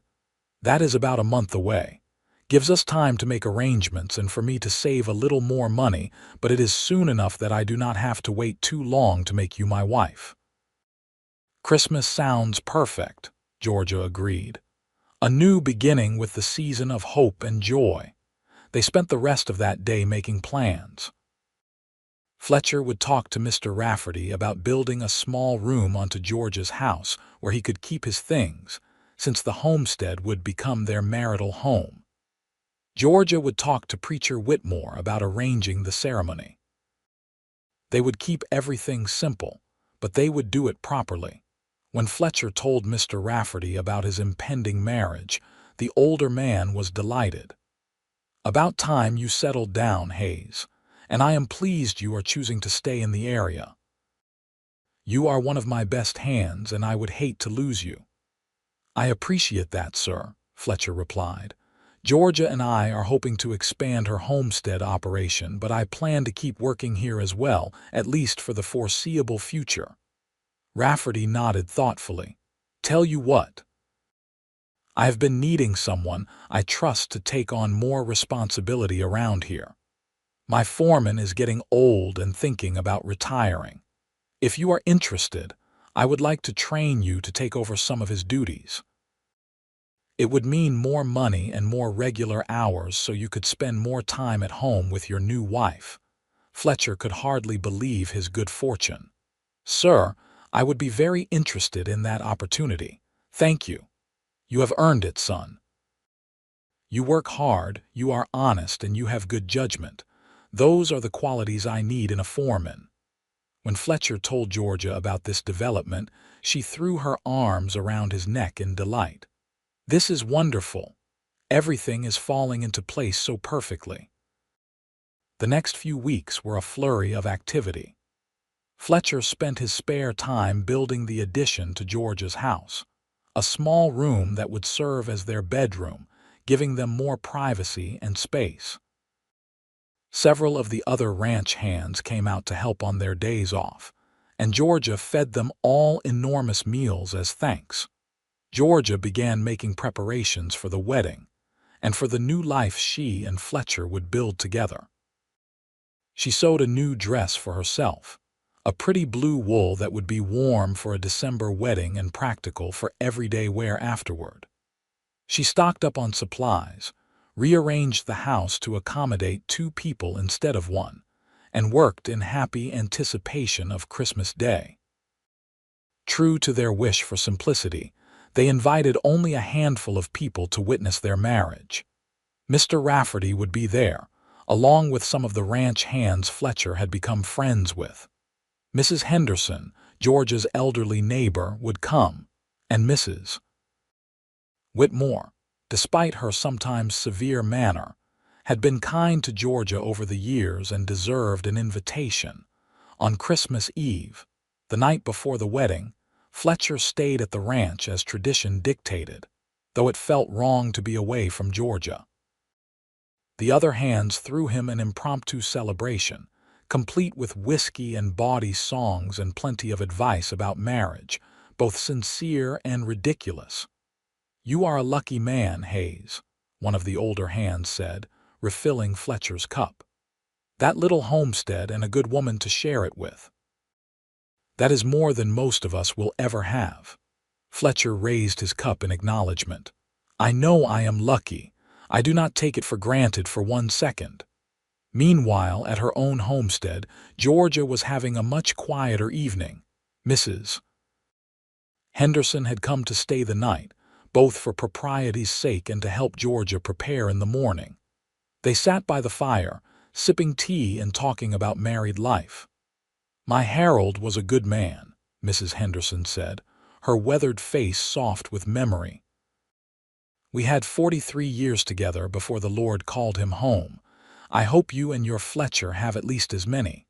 "That is about a month away. Gives us time to make arrangements and for me to save a little more money, but it is soon enough that I do not have to wait too long to make you my wife." "Christmas sounds perfect," Georgia agreed. "A new beginning with the season of hope and joy." They spent the rest of that day making plans. Fletcher would talk to Mr. Rafferty about building a small room onto George's house where he could keep his things, since the homestead would become their marital home. Georgia would talk to Preacher Whitmore about arranging the ceremony. They would keep everything simple, but they would do it properly. When Fletcher told Mr. Rafferty about his impending marriage, the older man was delighted. "About time you settled down, Hayes, and I am pleased you are choosing to stay in the area. You are one of my best hands, and I would hate to lose you." "I appreciate that, sir," Fletcher replied. Georgia and I are hoping to expand her homestead operation, but I plan to keep working here as well, at least for the foreseeable future." Rafferty nodded thoughtfully. "Tell you what, I have been needing someone I trust to take on more responsibility around here. My foreman is getting old and thinking about retiring. If you are interested, I would like to train you to take over some of his duties. It would mean more money and more regular hours so you could spend more time at home with your new wife." Fletcher could hardly believe his good fortune. "Sir, I would be very interested in that opportunity. Thank you. You have earned it, son. You work hard, you are honest, and you have good judgment. Those are the qualities I need in a foreman." When Fletcher told Georgia about this development, she threw her arms around his neck in delight. "This is wonderful. Everything is falling into place so perfectly." The next few weeks were a flurry of activity. Fletcher spent his spare time building the addition to Georgia's house, a small room that would serve as their bedroom, giving them more privacy and space. Several of the other ranch hands came out to help on their days off, and Georgia fed them all enormous meals as thanks. Georgia began making preparations for the wedding, and for the new life she and Fletcher would build together. She sewed a new dress for herself, a pretty blue wool that would be warm for a December wedding and practical for everyday wear afterward. She stocked up on supplies, rearranged the house to accommodate 2 people instead of 1, and worked in happy anticipation of Christmas Day. True to their wish for simplicity, they invited only a handful of people to witness their marriage. Mr. Rafferty would be there, along with some of the ranch hands Fletcher had become friends with. Mrs. Henderson, Georgia's elderly neighbor, would come, and Mrs. Whitmore, despite her sometimes severe manner, had been kind to Georgia over the years and deserved an invitation. On Christmas Eve, the night before the wedding, Fletcher stayed at the ranch as tradition dictated, though it felt wrong to be away from Georgia. The other hands threw him an impromptu celebration, complete with whiskey and bawdy songs and plenty of advice about marriage, both sincere and ridiculous. "You are a lucky man, Hayes," one of the older hands said, refilling Fletcher's cup. "That little homestead and a good woman to share it with. That is more than most of us will ever have." Fletcher raised his cup in acknowledgement. "I know I am lucky. I do not take it for granted for 1 second." Meanwhile, at her own homestead, Georgia was having a much quieter evening. Mrs. Henderson had come to stay the night, both for propriety's sake and to help Georgia prepare in the morning. They sat by the fire, sipping tea and talking about married life. "My Harold was a good man," Mrs. Henderson said, her weathered face soft with memory. "We had 43 years together before the Lord called him home. I hope you and your Fletcher have at least as many."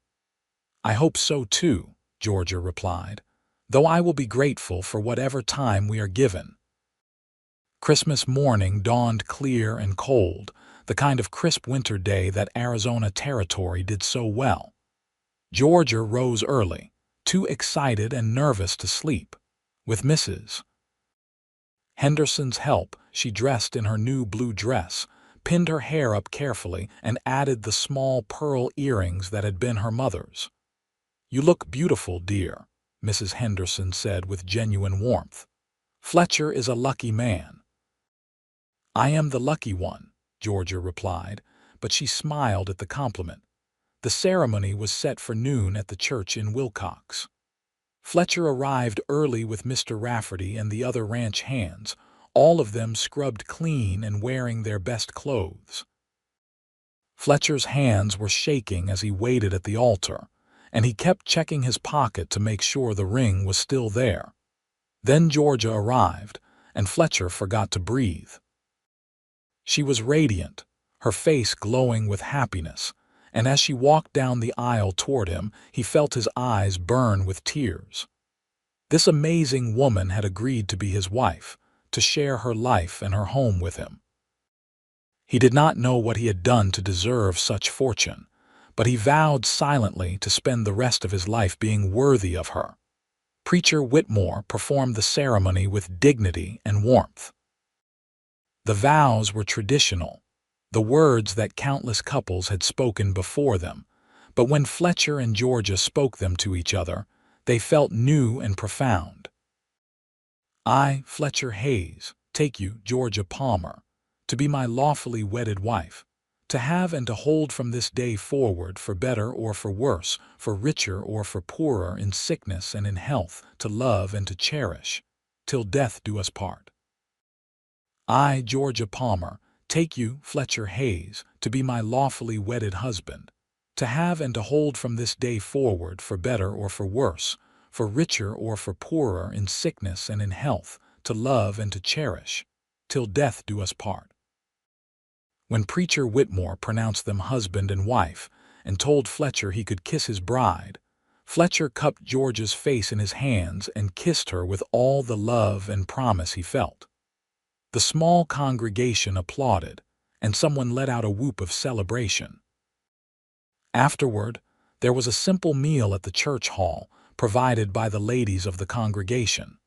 "I hope so too," Georgia replied, "though I will be grateful for whatever time we are given." Christmas morning dawned clear and cold, the kind of crisp winter day that Arizona Territory did so well. Georgia rose early, too excited and nervous to sleep. With Mrs. Henderson's help, she dressed in her new blue dress, pinned her hair up carefully, and added the small pearl earrings that had been her mother's. "You look beautiful, dear," Mrs. Henderson said with genuine warmth. "Fletcher is a lucky man." "I am the lucky one," Georgia replied, but she smiled at the compliment. The ceremony was set for noon at the church in Wilcox. Fletcher arrived early with Mr. Rafferty and the other ranch hands, all of them scrubbed clean and wearing their best clothes. Fletcher's hands were shaking as he waited at the altar, and he kept checking his pocket to make sure the ring was still there. Then Georgia arrived, and Fletcher forgot to breathe. She was radiant, her face glowing with happiness, and as she walked down the aisle toward him, he felt his eyes burn with tears. This amazing woman had agreed to be his wife, to share her life and her home with him. He did not know what he had done to deserve such fortune, but he vowed silently to spend the rest of his life being worthy of her. Preacher Whitmore performed the ceremony with dignity and warmth. The vows were traditional, the words that countless couples had spoken before them, but when Fletcher and Georgia spoke them to each other, they felt new and profound. I, Fletcher Hayes, take you, Georgia Palmer, to be my lawfully wedded wife, to have and to hold from this day forward for better or for worse, for richer or for poorer, in sickness and in health, to love and to cherish, till death do us part. I, Georgia Palmer, take you, Fletcher Hayes, to be my lawfully wedded husband, to have and to hold from this day forward for better or for worse, for richer or for poorer, in sickness and in health, to love and to cherish, till death do us part. When Preacher Whitmore pronounced them husband and wife and told Fletcher he could kiss his bride, Fletcher cupped Georgia's face in his hands and kissed her with all the love and promise he felt. The small congregation applauded, and someone let out a whoop of celebration. Afterward, there was a simple meal at the church hall, provided by the ladies of the congregation.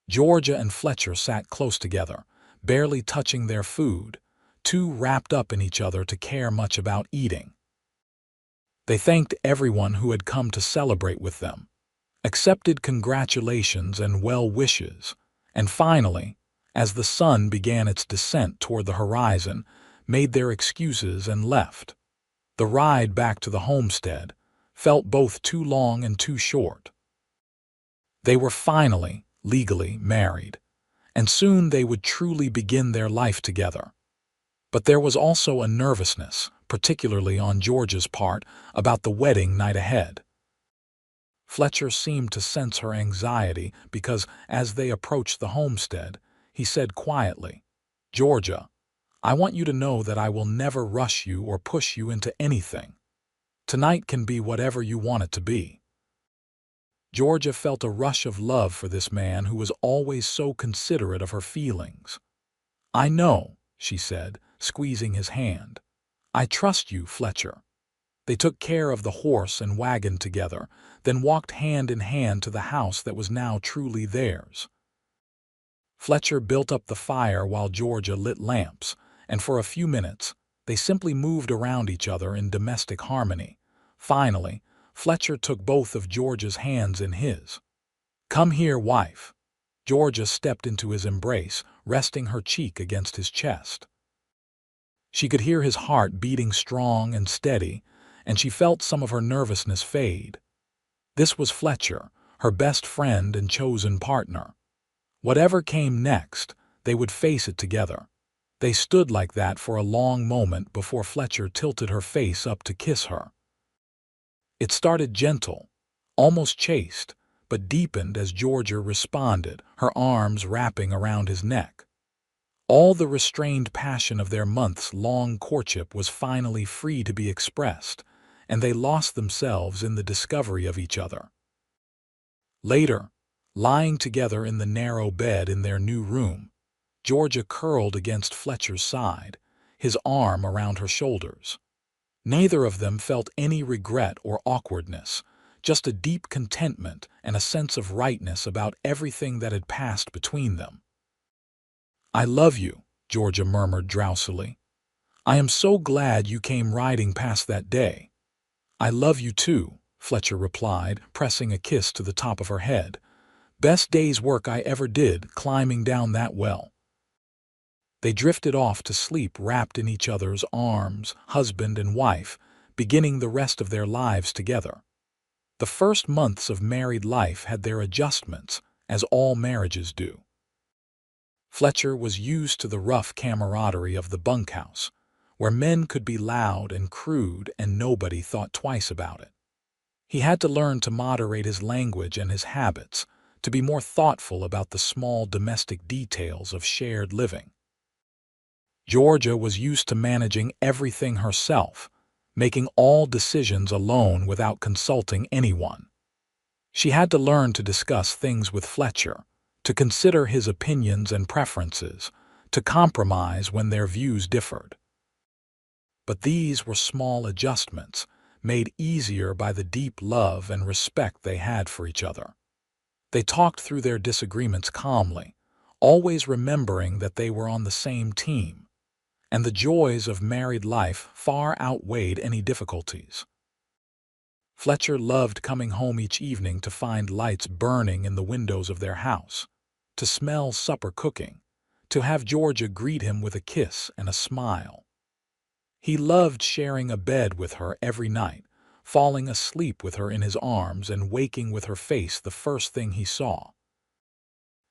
Georgia and Fletcher sat close together, barely touching their food, too wrapped up in each other to care much about eating. They thanked everyone who had come to celebrate with them, accepted congratulations and well wishes, and finally, as the sun began its descent toward the horizon, made their excuses and left. The ride back to the homestead felt both too long and too short. They were finally, legally married, and soon they would truly begin their life together. But there was also a nervousness, particularly on Georgia's part, about the wedding night ahead. Fletcher seemed to sense her anxiety because, as they approached the homestead, he said quietly, "Georgia, I want you to know that I will never rush you or push you into anything. Tonight can be whatever you want it to be." Georgia felt a rush of love for this man who was always so considerate of her feelings. "I know," she said, squeezing his hand. "I trust you, Fletcher." They took care of the horse and wagon together, then walked hand in hand to the house that was now truly theirs. Fletcher built up the fire while Georgia lit lamps, and for a few minutes they simply moved around each other in domestic harmony. Finally, Fletcher took both of Georgia's hands in his. "Come here, wife." Georgia stepped into his embrace, resting her cheek against his chest. She could hear his heart beating strong and steady, and she felt some of her nervousness fade. This was Fletcher, her best friend and chosen partner. Whatever came next, they would face it together. They stood like that for a long moment before Fletcher tilted her face up to kiss her. It started gentle, almost chaste, but deepened as Georgia responded, her arms wrapping around his neck. All the restrained passion of their months-long courtship was finally free to be expressed, and they lost themselves in the discovery of each other. Later, lying together in the narrow bed in their new room, Georgia curled against Fletcher's side, his arm around her shoulders. Neither of them felt any regret or awkwardness, just a deep contentment and a sense of rightness about everything that had passed between them. "I love you," Georgia murmured drowsily. "I am so glad you came riding past that day." "I love you too," Fletcher replied, pressing a kiss to the top of her head. "Best day's work I ever did, climbing down that well." They drifted off to sleep wrapped in each other's arms, husband and wife, beginning the rest of their lives together. The first months of married life had their adjustments, as all marriages do. Fletcher was used to the rough camaraderie of the bunkhouse, where men could be loud and crude and nobody thought twice about it. He had to learn to moderate his language and his habits, to be more thoughtful about the small domestic details of shared living. Georgia was used to managing everything herself, making all decisions alone without consulting anyone. She had to learn to discuss things with Fletcher, to consider his opinions and preferences, to compromise when their views differed. But these were small adjustments, made easier by the deep love and respect they had for each other. They talked through their disagreements calmly, always remembering that they were on the same team, and the joys of married life far outweighed any difficulties. Fletcher loved coming home each evening to find lights burning in the windows of their house, to smell supper cooking, to have Georgia greet him with a kiss and a smile. He loved sharing a bed with her every night, falling asleep with her in his arms and waking with her face the first thing he saw.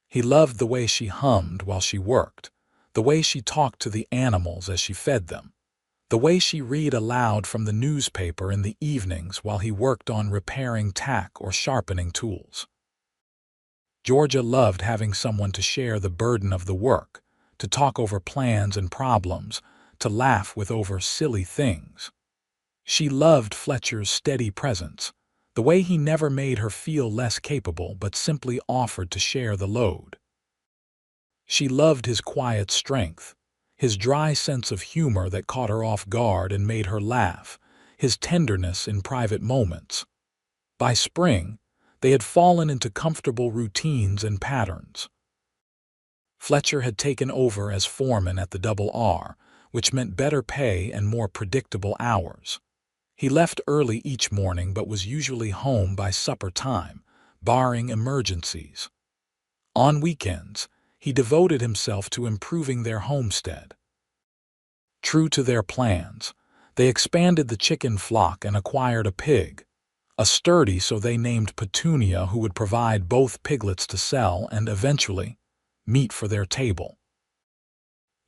He loved the way she hummed while she worked, the way she talked to the animals as she fed them, the way she read aloud from the newspaper in the evenings while he worked on repairing tack or sharpening tools. Georgia loved having someone to share the burden of the work, to talk over plans and problems, to laugh with over silly things. She loved Fletcher's steady presence, the way he never made her feel less capable but simply offered to share the load. She loved his quiet strength, his dry sense of humor that caught her off guard and made her laugh, his tenderness in private moments. By spring, they had fallen into comfortable routines and patterns. Fletcher had taken over as foreman at the Double R, which meant better pay and more predictable hours. He left early each morning but was usually home by supper time, barring emergencies. On weekends, he devoted himself to improving their homestead. True to their plans, they expanded the chicken flock and acquired a pig, a sturdy so they named Petunia, who would provide both piglets to sell and, eventually, meat for their table.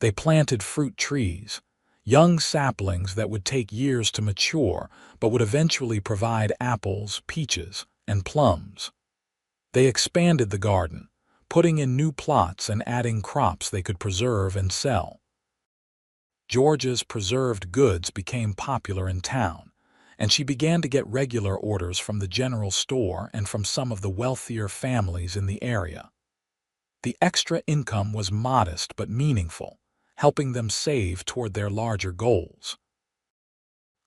They planted fruit trees, young saplings that would take years to mature but would eventually provide apples, peaches, and plums. They expanded the garden, putting in new plots and adding crops they could preserve and sell. Georgia's preserved goods became popular in town, and she began to get regular orders from the general store and from some of the wealthier families in the area. The extra income was modest but meaningful, helping them save toward their larger goals.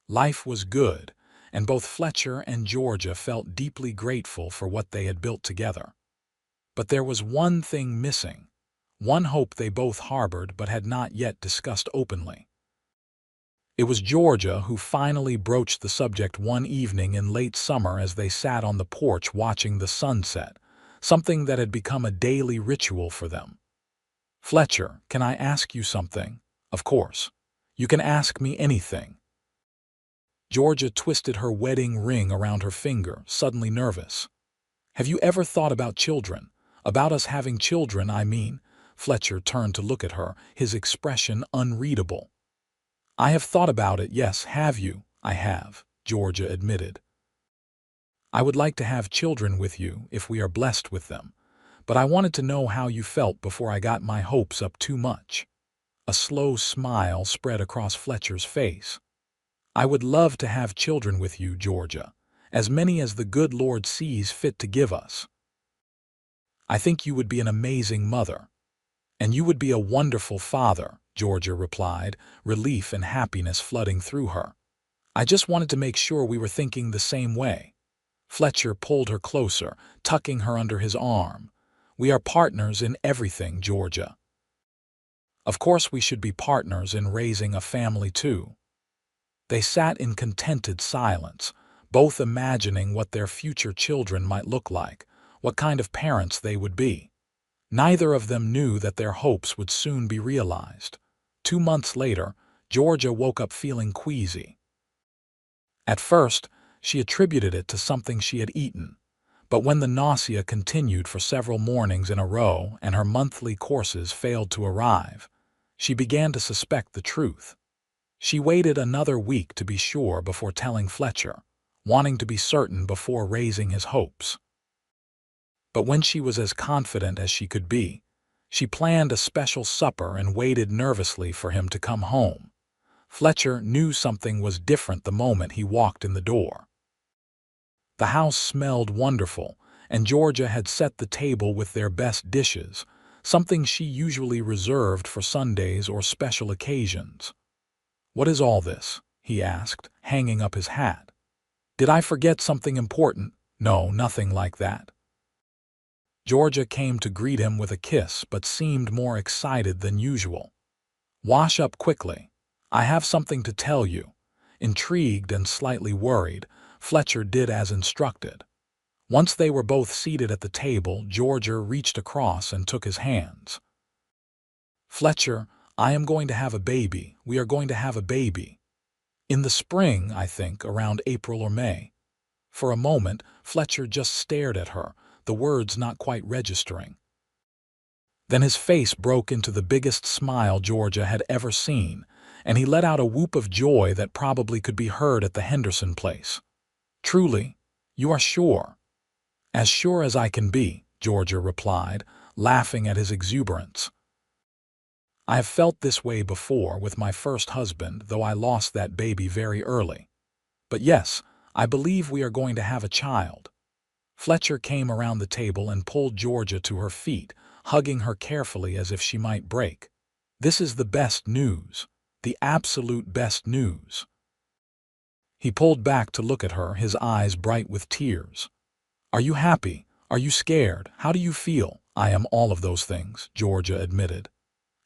Life was good, and both Fletcher and Georgia felt deeply grateful for what they had built together. But there was one thing missing, one hope they both harbored but had not yet discussed openly. It was Georgia who finally broached the subject one evening in late summer as they sat on the porch watching the sunset, something that had become a daily ritual for them. "Fletcher, can I ask you something?" "Of course. You can ask me anything." Georgia twisted her wedding ring around her finger, suddenly nervous. "Have you ever thought about children? About us having children, I mean?" Fletcher turned to look at her, his expression unreadable. "I have thought about it, yes. Have you?" "I have," Georgia admitted. "I would like to have children with you if we are blessed with them, but I wanted to know how you felt before I got my hopes up too much." A slow smile spread across Fletcher's face. "I would love to have children with you, Georgia, as many as the good Lord sees fit to give us. I think you would be an amazing mother." "And you would be a wonderful father," Georgia replied, relief and happiness flooding through her. "I just wanted to make sure we were thinking the same way." Fletcher pulled her closer, tucking her under his arm. "We are partners in everything, Georgia." "Of course we should be partners in raising a family too." They sat in contented silence, both imagining what their future children might look like, what kind of parents they would be. Neither of them knew that their hopes would soon be realized. 2 months later, Georgia woke up feeling queasy. At first, she attributed it to something she had eaten, but when the nausea continued for several mornings in a row and her monthly courses failed to arrive, she began to suspect the truth. She waited another week to be sure before telling Fletcher, wanting to be certain before raising his hopes. But when she was as confident as she could be, she planned a special supper and waited nervously for him to come home. Fletcher knew something was different the moment he walked in the door. The house smelled wonderful, and Georgia had set the table with their best dishes, something she usually reserved for Sundays or special occasions. "What is all this?" he asked, hanging up his hat. "Did I forget something important?" "No, nothing like that." Georgia came to greet him with a kiss, but seemed more excited than usual. "Wash up quickly. I have something to tell you." Intrigued and slightly worried, Fletcher did as instructed. Once they were both seated at the table, Georgia reached across and took his hands. "Fletcher, I am going to have a baby. We are going to have a baby. In the spring, I think, around April or May." For a moment, Fletcher just stared at her, the words not quite registering. Then his face broke into the biggest smile Georgia had ever seen, and he let out a whoop of joy that probably could be heard at the Henderson place. "Truly? You are sure?" "As sure as I can be," Georgia replied, laughing at his exuberance. "I have felt this way before with my first husband, though I lost that baby very early. But yes, I believe we are going to have a child." Fletcher came around the table and pulled Georgia to her feet, hugging her carefully as if she might break. "This is the best news. The absolute best news." He pulled back to look at her, his eyes bright with tears. "Are you happy? Are you scared? How do you feel?" "I am all of those things," Georgia admitted.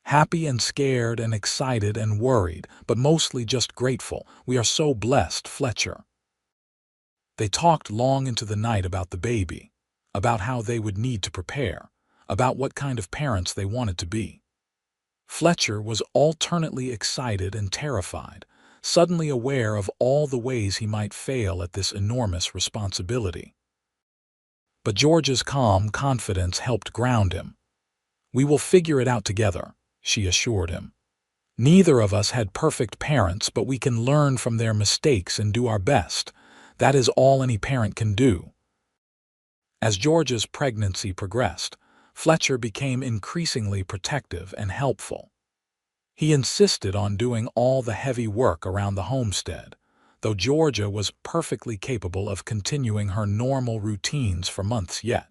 "Happy and scared and excited and worried, but mostly just grateful. We are so blessed, Fletcher." They talked long into the night about the baby, about how they would need to prepare, about what kind of parents they wanted to be. Fletcher was alternately excited and terrified, suddenly aware of all the ways he might fail at this enormous responsibility. But George's calm confidence helped ground him. "We will figure it out together," she assured him. "Neither of us had perfect parents, but we can learn from their mistakes and do our best. That is all any parent can do." As Georgia's pregnancy progressed, Fletcher became increasingly protective and helpful. He insisted on doing all the heavy work around the homestead, though Georgia was perfectly capable of continuing her normal routines for months yet.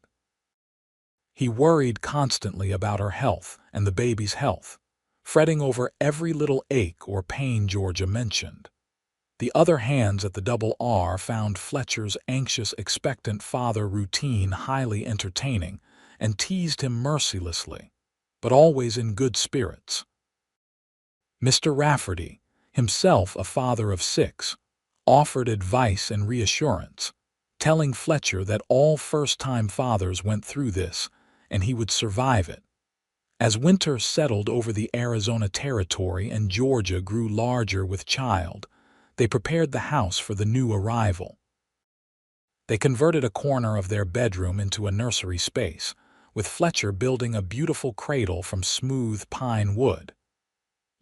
He worried constantly about her health and the baby's health, fretting over every little ache or pain Georgia mentioned. The other hands at the Double R found Fletcher's anxious, expectant father routine highly entertaining and teased him mercilessly, but always in good spirits. Mr. Rafferty, himself a father of 6, offered advice and reassurance, telling Fletcher that all first-time fathers went through this and he would survive it. As winter settled over the Arizona territory and Georgia grew larger with child, they prepared the house for the new arrival. They converted a corner of their bedroom into a nursery space, with Fletcher building a beautiful cradle from smooth pine wood.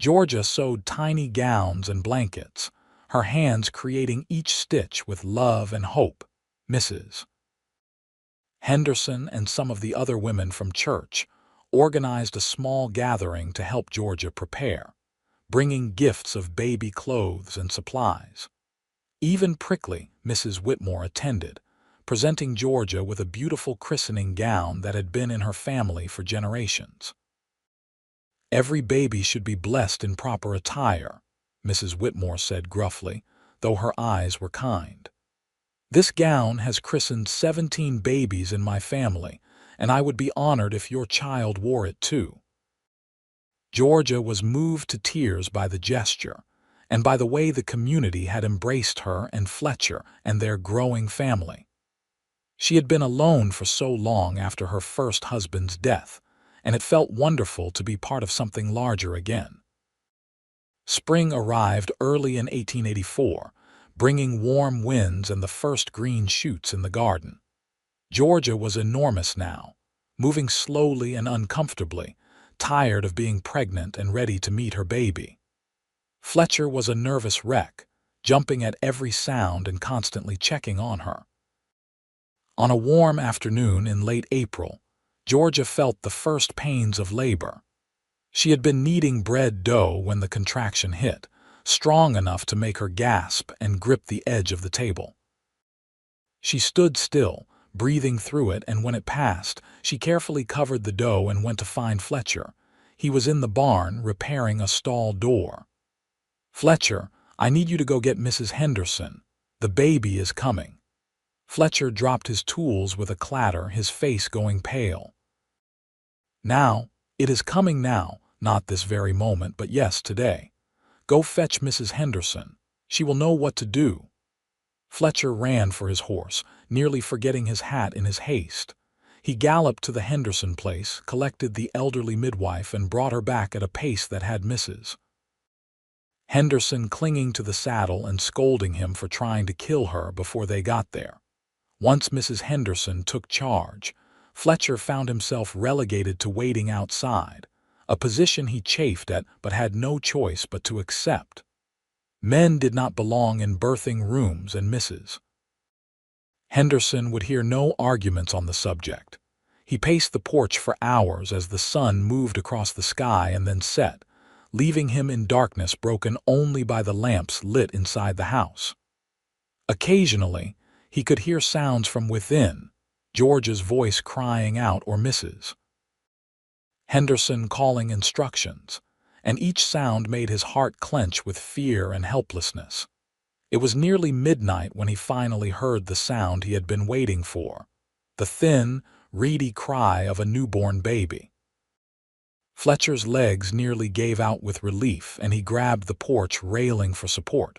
Georgia sewed tiny gowns and blankets, her hands creating each stitch with love and hope. Mrs. Henderson and some of the other women from church organized a small gathering to help Georgia prepare, bringing gifts of baby clothes and supplies. Even prickly Mrs. Whitmore attended, presenting Georgia with a beautiful christening gown that had been in her family for generations. "Every baby should be blessed in proper attire," Mrs. Whitmore said gruffly, though her eyes were kind. "This gown has christened 17 babies in my family, and I would be honored if your child wore it too." Georgia was moved to tears by the gesture, and by the way the community had embraced her and Fletcher and their growing family. She had been alone for so long after her first husband's death, and it felt wonderful to be part of something larger again. Spring arrived early in 1884, bringing warm winds and the first green shoots in the garden. Georgia was enormous now, moving slowly and uncomfortably, tired of being pregnant and ready to meet her baby. Fletcher was a nervous wreck, jumping at every sound and constantly checking on her. On a warm afternoon in late April, Georgia felt the first pains of labor. She had been kneading bread dough when the contraction hit, strong enough to make her gasp and grip the edge of the table. She stood still, breathing through it, and when it passed, she carefully covered the dough and went to find Fletcher. He was in the barn repairing a stall door. "Fletcher, I need you to go get Mrs. Henderson. The baby is coming." Fletcher dropped his tools with a clatter, his face going pale. "Now, it is coming now, not this very moment, but yes, today. Go fetch Mrs. Henderson. She will know what to do." Fletcher ran for his horse, nearly forgetting his hat in his haste. He galloped to the Henderson place, collected the elderly midwife, and brought her back at a pace that had Mrs. Henderson clinging to the saddle and scolding him for trying to kill her before they got there. Once Mrs. Henderson took charge, Fletcher found himself relegated to waiting outside, a position he chafed at but had no choice but to accept. Men did not belong in birthing rooms, and Mrs. Henderson would hear no arguments on the subject. He paced the porch for hours as the sun moved across the sky and then set, leaving him in darkness broken only by the lamps lit inside the house. Occasionally, he could hear sounds from within, George's voice crying out or Mrs. Henderson calling instructions, and each sound made his heart clench with fear and helplessness. It was nearly midnight when he finally heard the sound he had been waiting for, the thin, reedy cry of a newborn baby. Fletcher's legs nearly gave out with relief, and he grabbed the porch railing for support.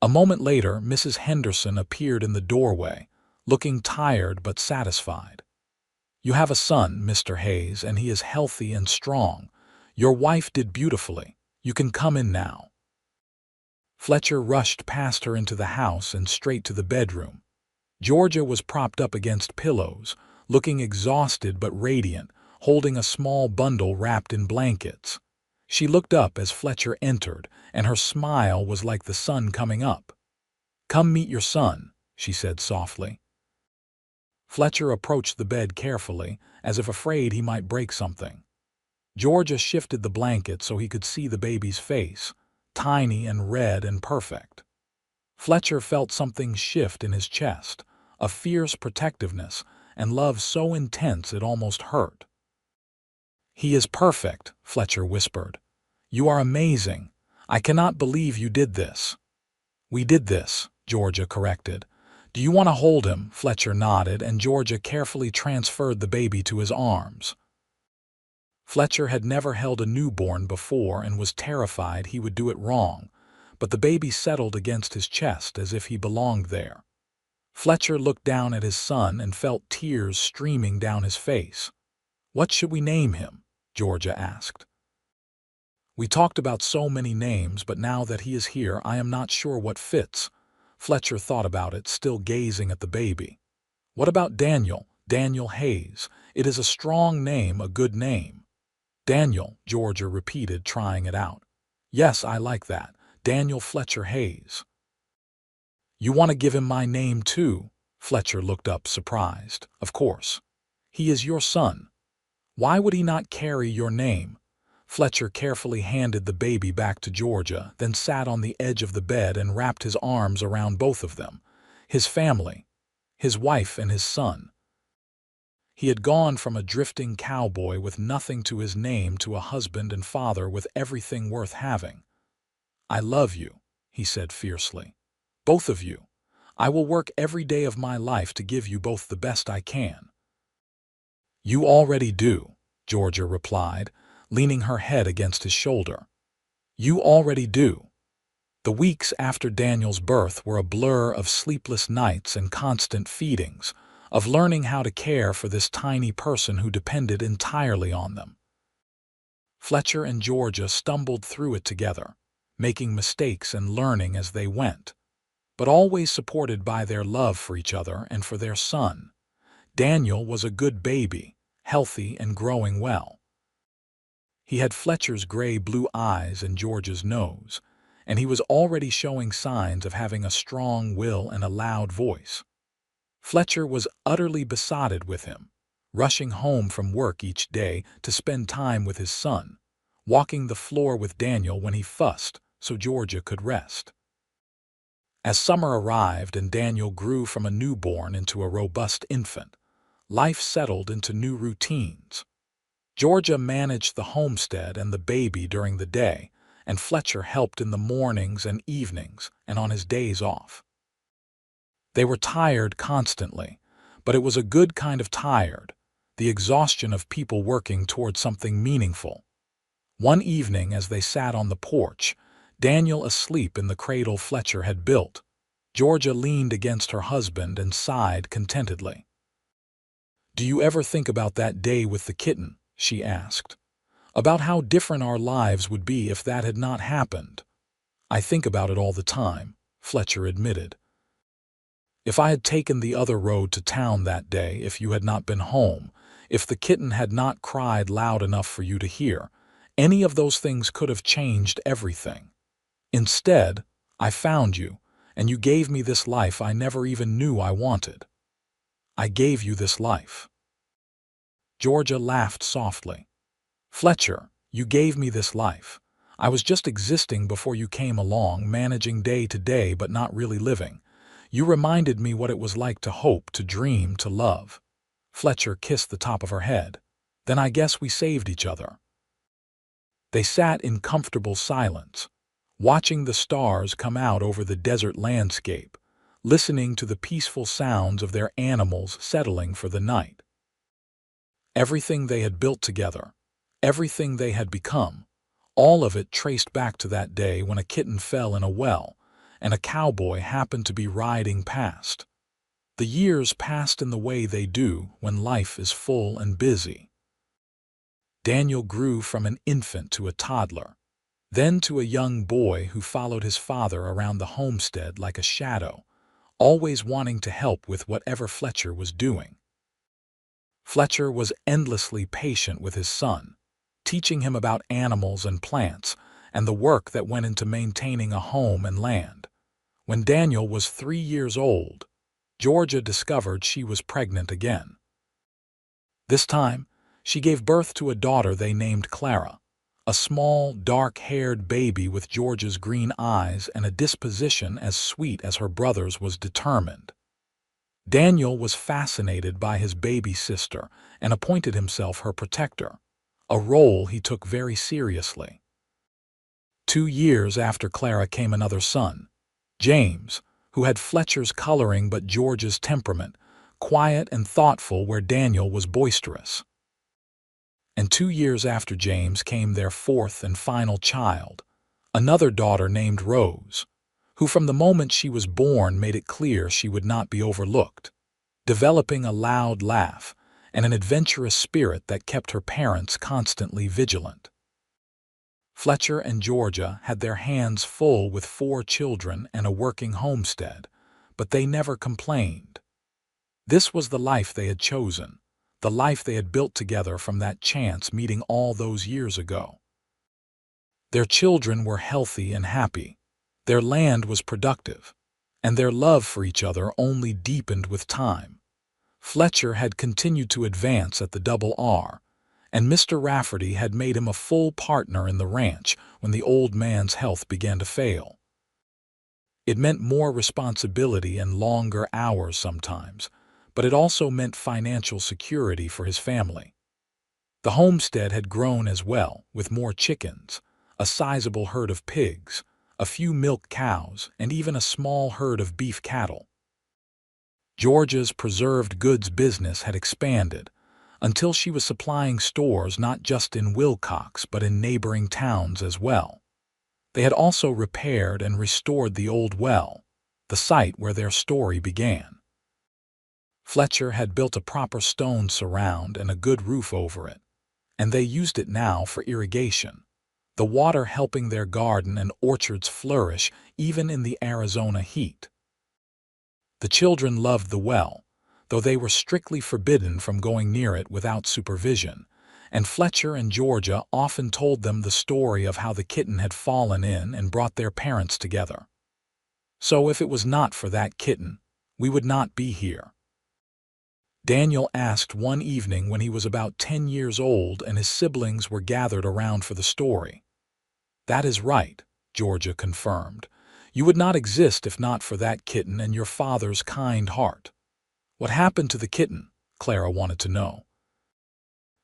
A moment later, Mrs. Henderson appeared in the doorway, looking tired but satisfied. "You have a son, Mr. Hayes, and he is healthy and strong. Your wife did beautifully. You can come in now." Fletcher rushed past her into the house and straight to the bedroom. Georgia was propped up against pillows, looking exhausted but radiant, holding a small bundle wrapped in blankets. She looked up as Fletcher entered, and her smile was like the sun coming up. "Come meet your son," she said softly. Fletcher approached the bed carefully, as if afraid he might break something. Georgia shifted the blanket so he could see the baby's face, tiny and red and perfect. Fletcher felt something shift in his chest, a fierce protectiveness and love so intense it almost hurt. "He is perfect," Fletcher whispered. "You are amazing. I cannot believe you did this." "We did this," Georgia corrected. "Do you want to hold him?" Fletcher nodded, and Georgia carefully transferred the baby to his arms. Fletcher had never held a newborn before and was terrified he would do it wrong, but the baby settled against his chest as if he belonged there. Fletcher looked down at his son and felt tears streaming down his face. "What should we name him?" Georgia asked. "We talked about so many names, but now that he is here, I am not sure what fits." Fletcher thought about it, still gazing at the baby. "What about Daniel? Daniel Hayes. It is a strong name, a good name." "Daniel," Georgia repeated, trying it out. "Yes, I like that. Daniel Fletcher Hayes." "You want to give him my name too?" Fletcher looked up, surprised. "Of course. He is your son. Why would he not carry your name?" Fletcher carefully handed the baby back to Georgia, then sat on the edge of the bed and wrapped his arms around both of them. His family, his wife and his son. He had gone from a drifting cowboy with nothing to his name to a husband and father with everything worth having. "I love you," he said fiercely. "Both of you. I will work every day of my life to give you both the best I can." "You already do," Georgia replied, leaning her head against his shoulder. "You already do." The weeks after Daniel's birth were a blur of sleepless nights and constant feedings, of learning how to care for this tiny person who depended entirely on them. Fletcher and Georgia stumbled through it together, making mistakes and learning as they went, but always supported by their love for each other and for their son. Daniel was a good baby, healthy and growing well. He had Fletcher's gray-blue eyes and Georgia's nose, and he was already showing signs of having a strong will and a loud voice. Fletcher was utterly besotted with him, rushing home from work each day to spend time with his son, walking the floor with Daniel when he fussed so Georgia could rest. As summer arrived and Daniel grew from a newborn into a robust infant, life settled into new routines. Georgia managed the homestead and the baby during the day, and Fletcher helped in the mornings and evenings and on his days off. They were tired constantly, but it was a good kind of tired, the exhaustion of people working toward something meaningful. One evening, as they sat on the porch, Daniel asleep in the cradle Fletcher had built, Georgia leaned against her husband and sighed contentedly. "Do you ever think about that day with the kitten?" she asked. "About how different our lives would be if that had not happened?" "I think about it all the time," Fletcher admitted. "If I had taken the other road to town that day, if you had not been home, if the kitten had not cried loud enough for you to hear, any of those things could have changed everything. Instead, I found you, and you gave me this life I never even knew I wanted. I gave you this life." Georgia laughed softly. "Fletcher, you gave me this life. I was just existing before you came along, managing day to day but not really living. You reminded me what it was like to hope, to dream, to love." Fletcher kissed the top of her head. "Then I guess we saved each other." They sat in comfortable silence, watching the stars come out over the desert landscape, listening to the peaceful sounds of their animals settling for the night. Everything they had built together, everything they had become, all of it traced back to that day when a kitten fell in a well and a cowboy happened to be riding past. The years passed in the way they do when life is full and busy. Daniel grew from an infant to a toddler, then to a young boy who followed his father around the homestead like a shadow, always wanting to help with whatever Fletcher was doing. Fletcher was endlessly patient with his son, teaching him about animals and plants and the work that went into maintaining a home and land. When Daniel was 3 years old, Georgia discovered she was pregnant again. This time, she gave birth to a daughter they named Clara, a small, dark-haired baby with Georgia's green eyes and a disposition as sweet as her brother's was determined. Daniel was fascinated by his baby sister and appointed himself her protector, a role he took very seriously. 2 years after Clara came another son, James, who had Fletcher's coloring but George's temperament, quiet and thoughtful where Daniel was boisterous. And 2 years after James came their fourth and final child, another daughter named Rose, who from the moment she was born made it clear she would not be overlooked, developing a loud laugh and an adventurous spirit that kept her parents constantly vigilant. Fletcher and Georgia had their hands full with 4 children and a working homestead, but they never complained. This was the life they had chosen, the life they had built together from that chance meeting all those years ago. Their children were healthy and happy, their land was productive, and their love for each other only deepened with time. Fletcher had continued to advance at the Double R, and Mr. Rafferty had made him a full partner in the ranch when the old man's health began to fail. It meant more responsibility and longer hours sometimes, but it also meant financial security for his family. The homestead had grown as well, with more chickens, a sizable herd of pigs, a few milk cows, and even a small herd of beef cattle. Georgia's preserved goods business had expanded until she was supplying stores not just in Wilcox but in neighboring towns as well. They had also repaired and restored the old well, the site where their story began. Fletcher had built a proper stone surround and a good roof over it, and they used it now for irrigation, the water helping their garden and orchards flourish even in the Arizona heat. The children loved the well, though they were strictly forbidden from going near it without supervision, and Fletcher and Georgia often told them the story of how the kitten had fallen in and brought their parents together. "So if it was not for that kitten, we would not be here," Daniel asked one evening when he was about 10 years old and his siblings were gathered around for the story. "That is right," Georgia confirmed. "You would not exist if not for that kitten and your father's kind heart." "What happened to the kitten?" Clara wanted to know.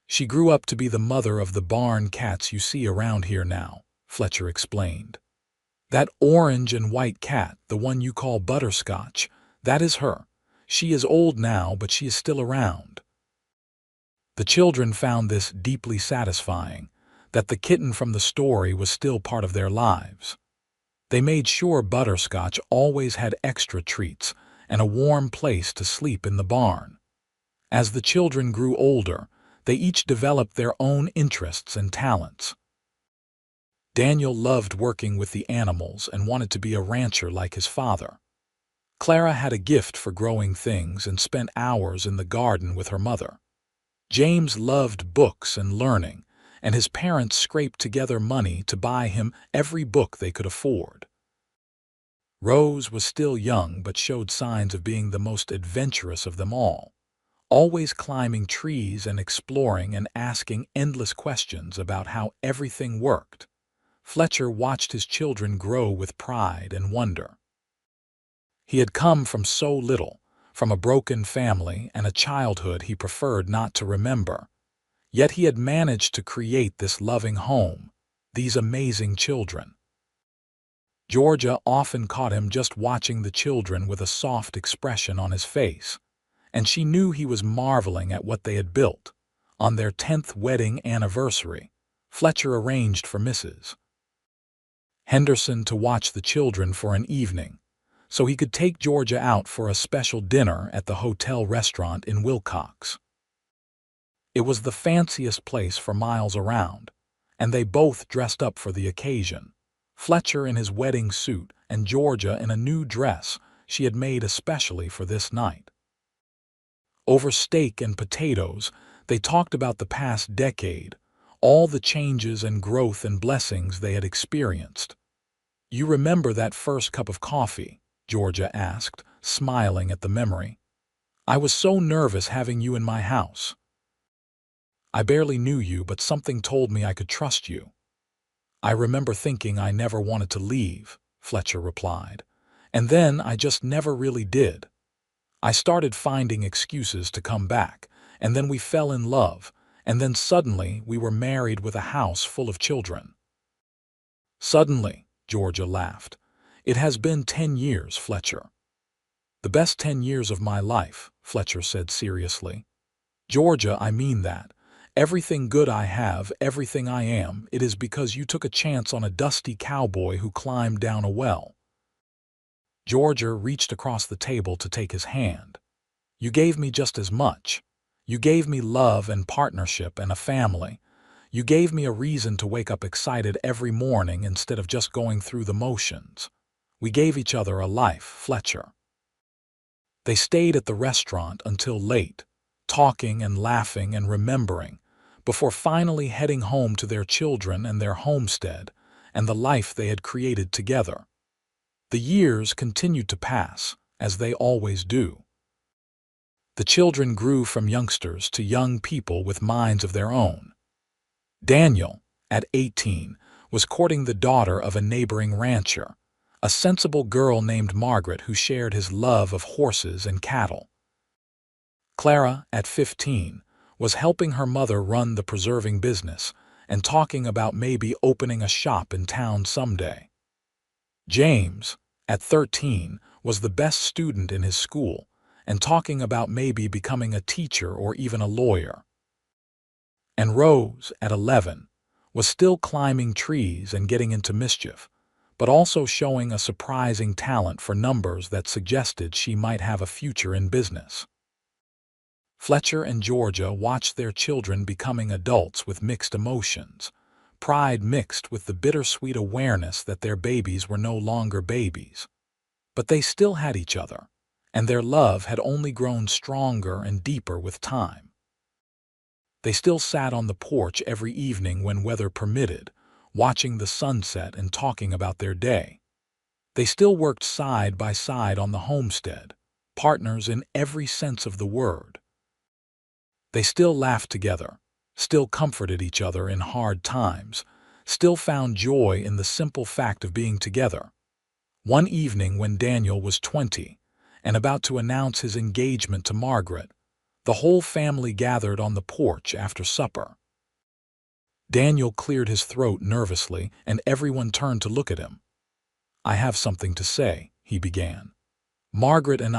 "She grew up to be the mother of the barn cats you see around here now," Fletcher explained. "That orange and white cat, the one you call Butterscotch, that is her. She is old now, but she is still around." The children found this deeply satisfying, that the kitten from the story was still part of their lives. They made sure Butterscotch always had extra treats and a warm place to sleep in the barn. As the children grew older, they each developed their own interests and talents. Daniel loved working with the animals and wanted to be a rancher like his father. Clara had a gift for growing things and spent hours in the garden with her mother. James loved books and learning, and his parents scraped together money to buy him every book they could afford. Rose was still young but showed signs of being the most adventurous of them all, always climbing trees and exploring and asking endless questions about how everything worked. Fletcher watched his children grow with pride and wonder. He had come from so little, from a broken family and a childhood he preferred not to remember. Yet he had managed to create this loving home, these amazing children. Georgia often caught him just watching the children with a soft expression on his face, and she knew he was marveling at what they had built. On their 10th wedding anniversary, Fletcher arranged for Mrs. Henderson to watch the children for an evening, so he could take Georgia out for a special dinner at the hotel restaurant in Wilcox. It was the fanciest place for miles around, and they both dressed up for the occasion. Fletcher in his wedding suit and Georgia in a new dress she had made especially for this night. Over steak and potatoes, they talked about the past decade, all the changes and growth and blessings they had experienced. "You remember that first cup of coffee?" Georgia asked, smiling at the memory. "I was so nervous having you in my house. I barely knew you, but something told me I could trust you." "I remember thinking I never wanted to leave," Fletcher replied. "And then I just never really did. I started finding excuses to come back, and then we fell in love, and then suddenly we were married with a house full of children." "Suddenly," Georgia laughed. "It has been 10 years, Fletcher." "The best 10 years of my life," Fletcher said seriously. "Georgia, I mean that. Everything good I have, everything I am, it is because you took a chance on a dusty cowboy who climbed down a well." Georgia reached across the table to take his hand. "You gave me just as much. You gave me love and partnership and a family. You gave me a reason to wake up excited every morning instead of just going through the motions. We gave each other a life, Fletcher." They stayed at the restaurant until late, talking and laughing and remembering, before finally heading home to their children and their homestead and the life they had created together. The years continued to pass, as they always do. The children grew from youngsters to young people with minds of their own. Daniel, at 18, was courting the daughter of a neighboring rancher, a sensible girl named Margaret who shared his love of horses and cattle. Clara, at 15, was helping her mother run the preserving business and talking about maybe opening a shop in town someday. James, at 13, was the best student in his school and talking about maybe becoming a teacher or even a lawyer. And Rose, at 11, was still climbing trees and getting into mischief, but also showing a surprising talent for numbers that suggested she might have a future in business. Fletcher and Georgia watched their children becoming adults with mixed emotions, pride mixed with the bittersweet awareness that their babies were no longer babies. But they still had each other, and their love had only grown stronger and deeper with time. They still sat on the porch every evening when weather permitted, watching the sunset and talking about their day. They still worked side by side on the homestead, partners in every sense of the word. They still laughed together, still comforted each other in hard times, still found joy in the simple fact of being together. One evening when Daniel was 20 and about to announce his engagement to Margaret, the whole family gathered on the porch after supper. Daniel cleared his throat nervously, and everyone turned to look at him. "I have something to say," he began. "Margaret and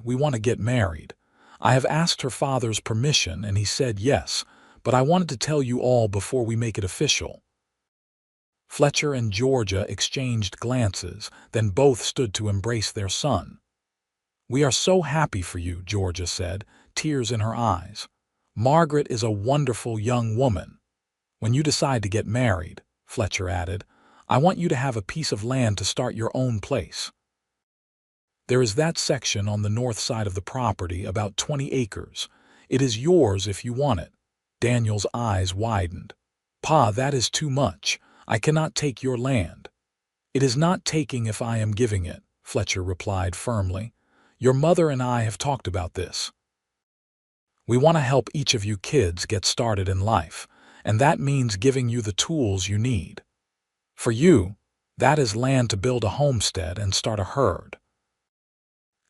we want to get married. I have asked her father's permission, and he said yes, but I wanted to tell you all before we make it official." Fletcher and Georgia exchanged glances, then both stood to embrace their son. "We are so happy for you," Georgia said, tears in her eyes. "Margaret is a wonderful young woman. When you decide to get married," Fletcher added, "I want you to have a piece of land to start your own place. There is that section on the north side of the property, about 20 acres. It is yours if you want it." Daniel's eyes widened. "Pa, that is too much. I cannot take your land." "It is not taking if I am giving it," Fletcher replied firmly. "Your mother and I have talked about this. We want to help each of you kids get started in life, and that means giving you the tools you need. For you, that is land to build a homestead and start a herd."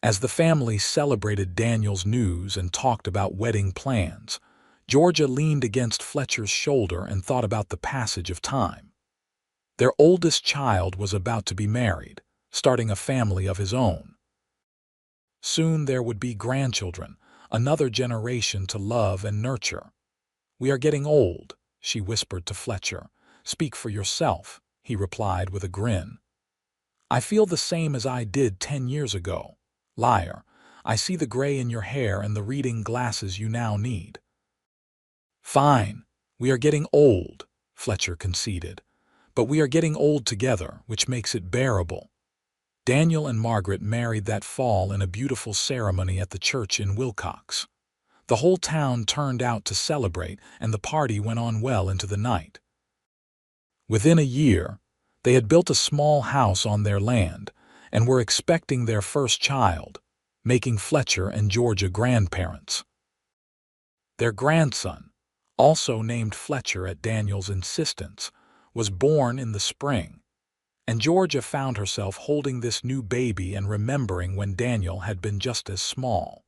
As the family celebrated Daniel's news and talked about wedding plans, Georgia leaned against Fletcher's shoulder and thought about the passage of time. Their oldest child was about to be married, starting a family of his own. Soon there would be grandchildren, another generation to love and nurture. "We are getting old," she whispered to Fletcher. "Speak for yourself," he replied with a grin. "I feel the same as I did 10 years ago. Liar, I see the gray in your hair and the reading glasses you now need." "Fine, we are getting old," Fletcher conceded. "But we are getting old together, which makes it bearable." Daniel and Margaret married that fall in a beautiful ceremony at the church in Wilcox. The whole town turned out to celebrate, and the party went on well into the night. Within a year, they had built a small house on their land and were expecting their first child, making Fletcher and Georgia grandparents. Their grandson, also named Fletcher at Daniel's insistence, was born in the spring, and Georgia found herself holding this new baby and remembering when Daniel had been just as small.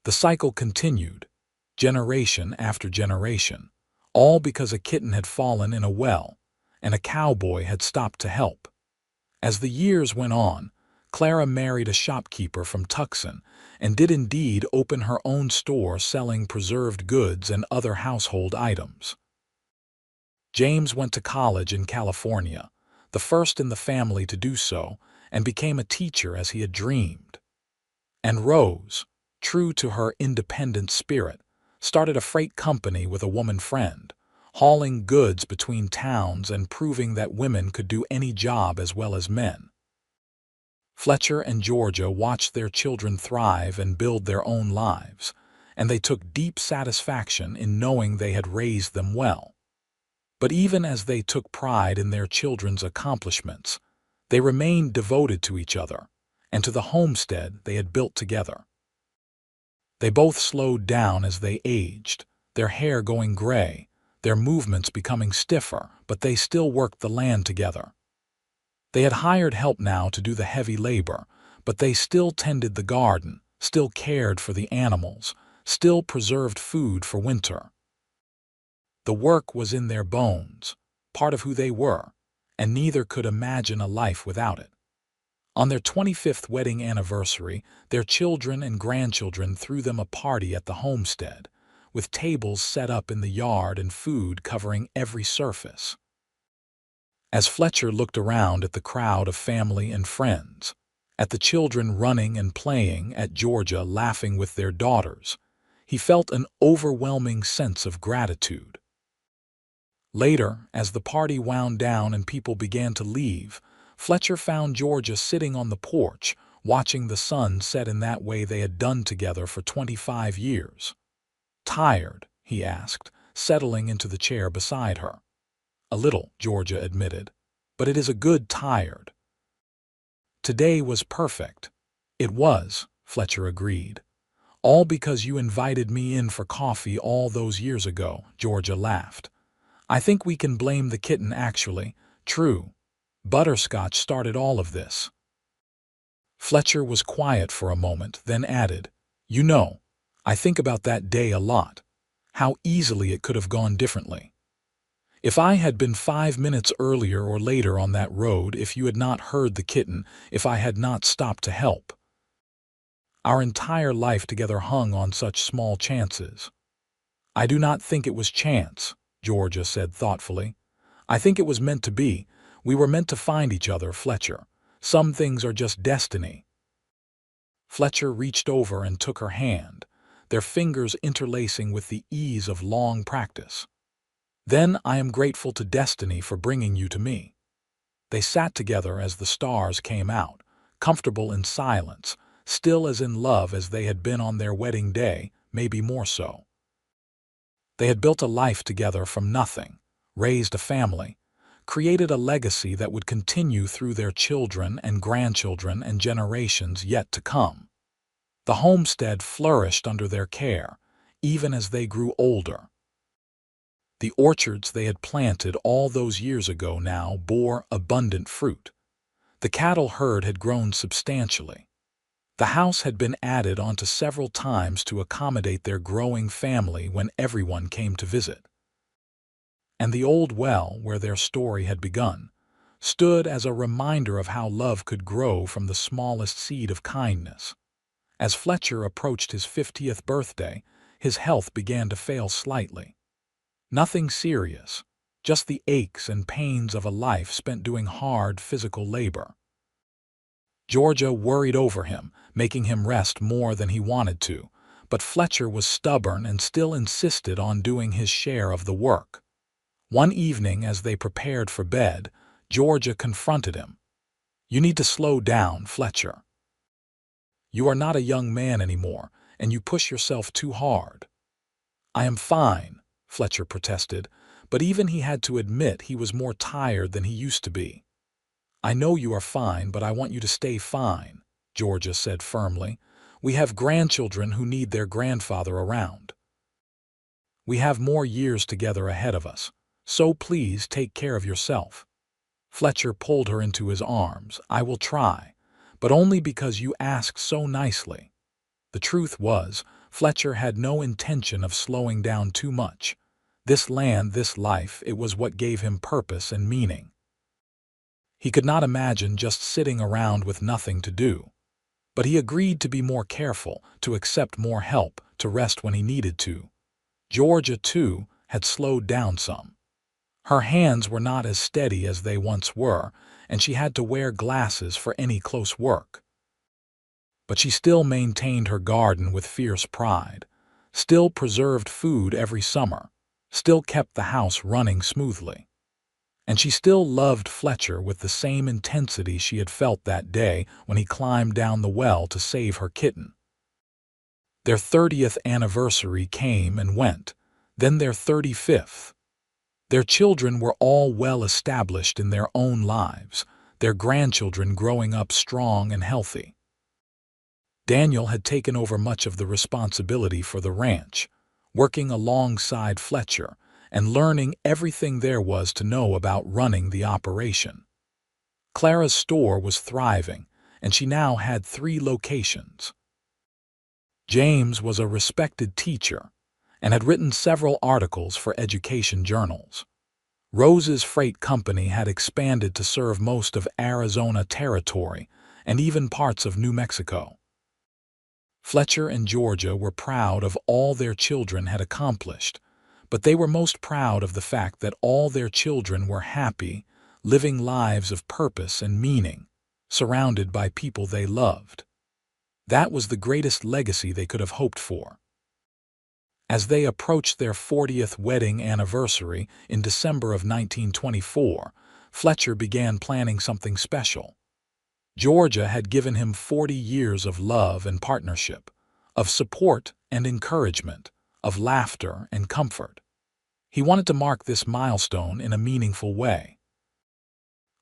The cycle continued, generation after generation, all because a kitten had fallen in a well, and a cowboy had stopped to help. As the years went on, Clara married a shopkeeper from Tucson and did indeed open her own store selling preserved goods and other household items. James went to college in California, the first in the family to do so, and became a teacher as he had dreamed. And Rose, true to her independent spirit, started a freight company with a woman friend, hauling goods between towns and proving that women could do any job as well as men. Fletcher and Georgia watched their children thrive and build their own lives, and they took deep satisfaction in knowing they had raised them well. But even as they took pride in their children's accomplishments, they remained devoted to each other and to the homestead they had built together. They both slowed down as they aged, their hair going gray, their movements becoming stiffer, but they still worked the land together. They had hired help now to do the heavy labor, but they still tended the garden, still cared for the animals, still preserved food for winter. The work was in their bones, part of who they were, and neither could imagine a life without it. On their 25th wedding anniversary, their children and grandchildren threw them a party at the homestead, with tables set up in the yard and food covering every surface. As Fletcher looked around at the crowd of family and friends, at the children running and playing, at Georgia laughing with their daughters, he felt an overwhelming sense of gratitude. Later, as the party wound down and people began to leave, Fletcher found Georgia sitting on the porch, watching the sun set in that way they had done together for 25 years. "Tired?" he asked, settling into the chair beside her. "A little," Georgia admitted, "but it is a good tired." "Today was perfect." "It was," Fletcher agreed. "All because you invited me in for coffee all those years ago," Georgia laughed. "I think we can blame the kitten actually. True. Butterscotch started all of this." Fletcher was quiet for a moment, then added, "You know, I think about that day a lot. How easily it could have gone differently. If I had been 5 minutes earlier or later on that road, if you had not heard the kitten, if I had not stopped to help. Our entire life together hung on such small chances. I do not think it was chance, Georgia said thoughtfully. I think it was meant to be. We were meant to find each other, Fletcher. Some things are just destiny. Fletcher reached over and took her hand, their fingers interlacing with the ease of long practice. Then I am grateful to destiny for bringing you to me. They sat together as the stars came out, comfortable in silence, still as in love as they had been on their wedding day, maybe more so. They had built a life together from nothing, raised a family, created a legacy that would continue through their children and grandchildren and generations yet to come. The homestead flourished under their care, even as they grew older. The orchards they had planted all those years ago now bore abundant fruit. The cattle herd had grown substantially. The house had been added onto several times to accommodate their growing family when everyone came to visit. And the old well, where their story had begun, stood as a reminder of how love could grow from the smallest seed of kindness. As Fletcher approached his 50th birthday, his health began to fail slightly. Nothing serious, just the aches and pains of a life spent doing hard physical labor. Georgia worried over him, making him rest more than he wanted to, but Fletcher was stubborn and still insisted on doing his share of the work. One evening, as they prepared for bed, Georgia confronted him. "You need to slow down, Fletcher. You are not a young man anymore, and you push yourself too hard." "I am fine," Fletcher protested, but even he had to admit he was more tired than he used to be. "I know you are fine, but I want you to stay fine," Georgia said firmly. "We have grandchildren who need their grandfather around. We have more years together ahead of us, so please take care of yourself." Fletcher pulled her into his arms. "I will try, but only because you ask so nicely." The truth was, Fletcher had no intention of slowing down too much. This land, this life, it was what gave him purpose and meaning. He could not imagine just sitting around with nothing to do. But he agreed to be more careful, to accept more help, to rest when he needed to. Georgia, too, had slowed down some. Her hands were not as steady as they once were, and she had to wear glasses for any close work. But she still maintained her garden with fierce pride, still preserved food every summer, still kept the house running smoothly. And she still loved Fletcher with the same intensity she had felt that day when he climbed down the well to save her kitten. Their 30th anniversary came and went, then their 35th. Their children were all well established in their own lives, their grandchildren growing up strong and healthy. Daniel had taken over much of the responsibility for the ranch, working alongside Fletcher and learning everything there was to know about running the operation. Clara's store was thriving, and she now had 3 locations. James was a respected teacher and had written several articles for education journals. Rose's freight company had expanded to serve most of Arizona territory and even parts of New Mexico. Fletcher and Georgia were proud of all their children had accomplished, but they were most proud of the fact that all their children were happy, living lives of purpose and meaning, surrounded by people they loved. That was the greatest legacy they could have hoped for. As they approached their 40th wedding anniversary in December of 1924, Fletcher began planning something special. Georgia had given him 40 years of love and partnership, of support and encouragement, of laughter and comfort. He wanted to mark this milestone in a meaningful way.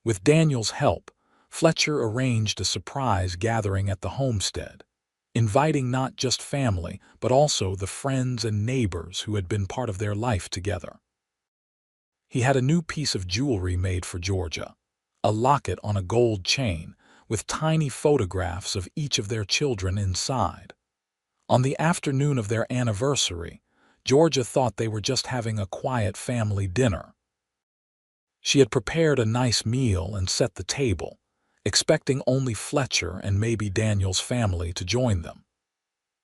With Daniel's help, Fletcher arranged a surprise gathering at the homestead, inviting not just family, but also the friends and neighbors who had been part of their life together. He had a new piece of jewelry made for Georgia, a locket on a gold chain, with tiny photographs of each of their children inside. On the afternoon of their anniversary, Georgia thought they were just having a quiet family dinner. She had prepared a nice meal and set the table, expecting only Fletcher and maybe Daniel's family to join them.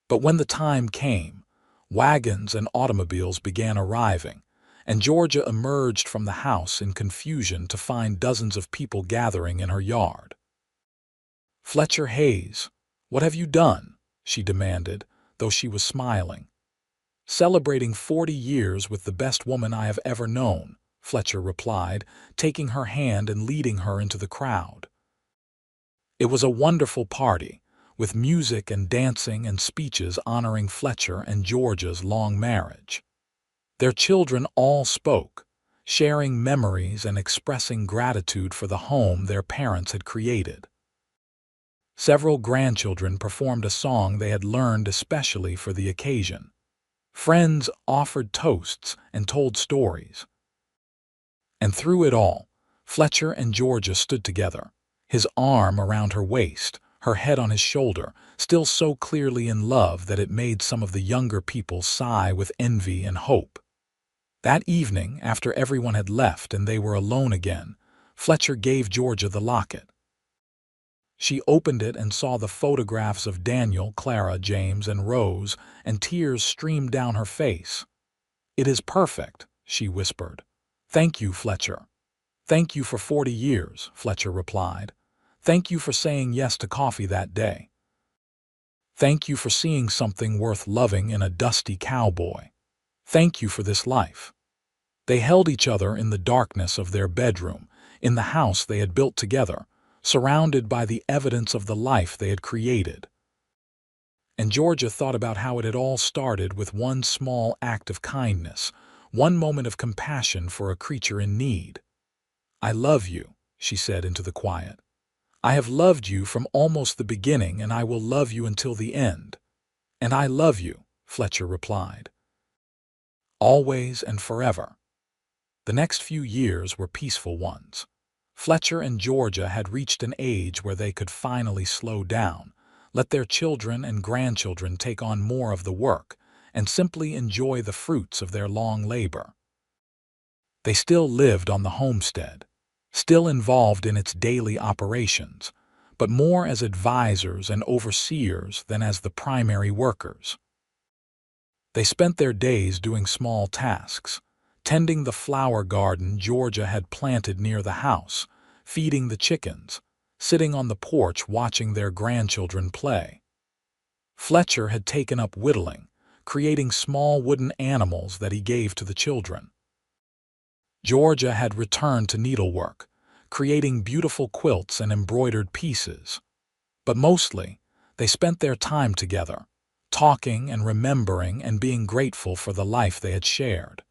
But when the time came, wagons and automobiles began arriving, and Georgia emerged from the house in confusion to find dozens of people gathering in her yard. "Fletcher Hayes, what have you done?" she demanded, though she was smiling. "Celebrating 40 years with the best woman I have ever known," Fletcher replied, taking her hand and leading her into the crowd. It was a wonderful party, with music and dancing and speeches honoring Fletcher and Georgia's long marriage. Their children all spoke, sharing memories and expressing gratitude for the home their parents had created. Several grandchildren performed a song they had learned especially for the occasion. Friends offered toasts and told stories. And through it all, Fletcher and Georgia stood together, his arm around her waist, her head on his shoulder, still so clearly in love that it made some of the younger people sigh with envy and hope. That evening, after everyone had left and they were alone again, Fletcher gave Georgia the locket. She opened it and saw the photographs of Daniel, Clara, James, and Rose, and tears streamed down her face. "It is perfect," she whispered. "Thank you, Fletcher." "Thank you for 40 years," Fletcher replied. "Thank you for saying yes to coffee that day. Thank you for seeing something worth loving in a dusty cowboy. Thank you for this life." They held each other in the darkness of their bedroom, in the house they had built together, surrounded by the evidence of the life they had created. And Georgia thought about how it had all started with one small act of kindness, one moment of compassion for a creature in need. "I love you," she said into the quiet. "I have loved you from almost the beginning, and I will love you until the end." "And I love you," Fletcher replied. "Always and forever." The next few years were peaceful ones. Fletcher and Georgia had reached an age where they could finally slow down, let their children and grandchildren take on more of the work, and simply enjoy the fruits of their long labor. They still lived on the homestead, still involved in its daily operations, but more as advisors and overseers than as the primary workers. They spent their days doing small tasks, tending the flower garden Georgia had planted near the house, feeding the chickens, sitting on the porch watching their grandchildren play. Fletcher had taken up whittling, creating small wooden animals that he gave to the children. Georgia had returned to needlework, creating beautiful quilts and embroidered pieces. But mostly, they spent their time together, talking and remembering and being grateful for the life they had shared.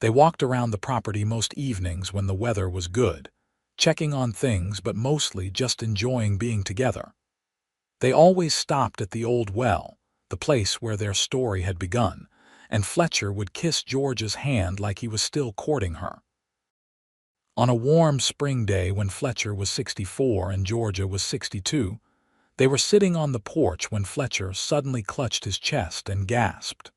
They walked around the property most evenings when the weather was good, checking on things but mostly just enjoying being together. They always stopped at the old well, the place where their story had begun, and Fletcher would kiss Georgia's hand like he was still courting her. On a warm spring day when Fletcher was 64 and Georgia was 62, they were sitting on the porch when Fletcher suddenly clutched his chest and gasped.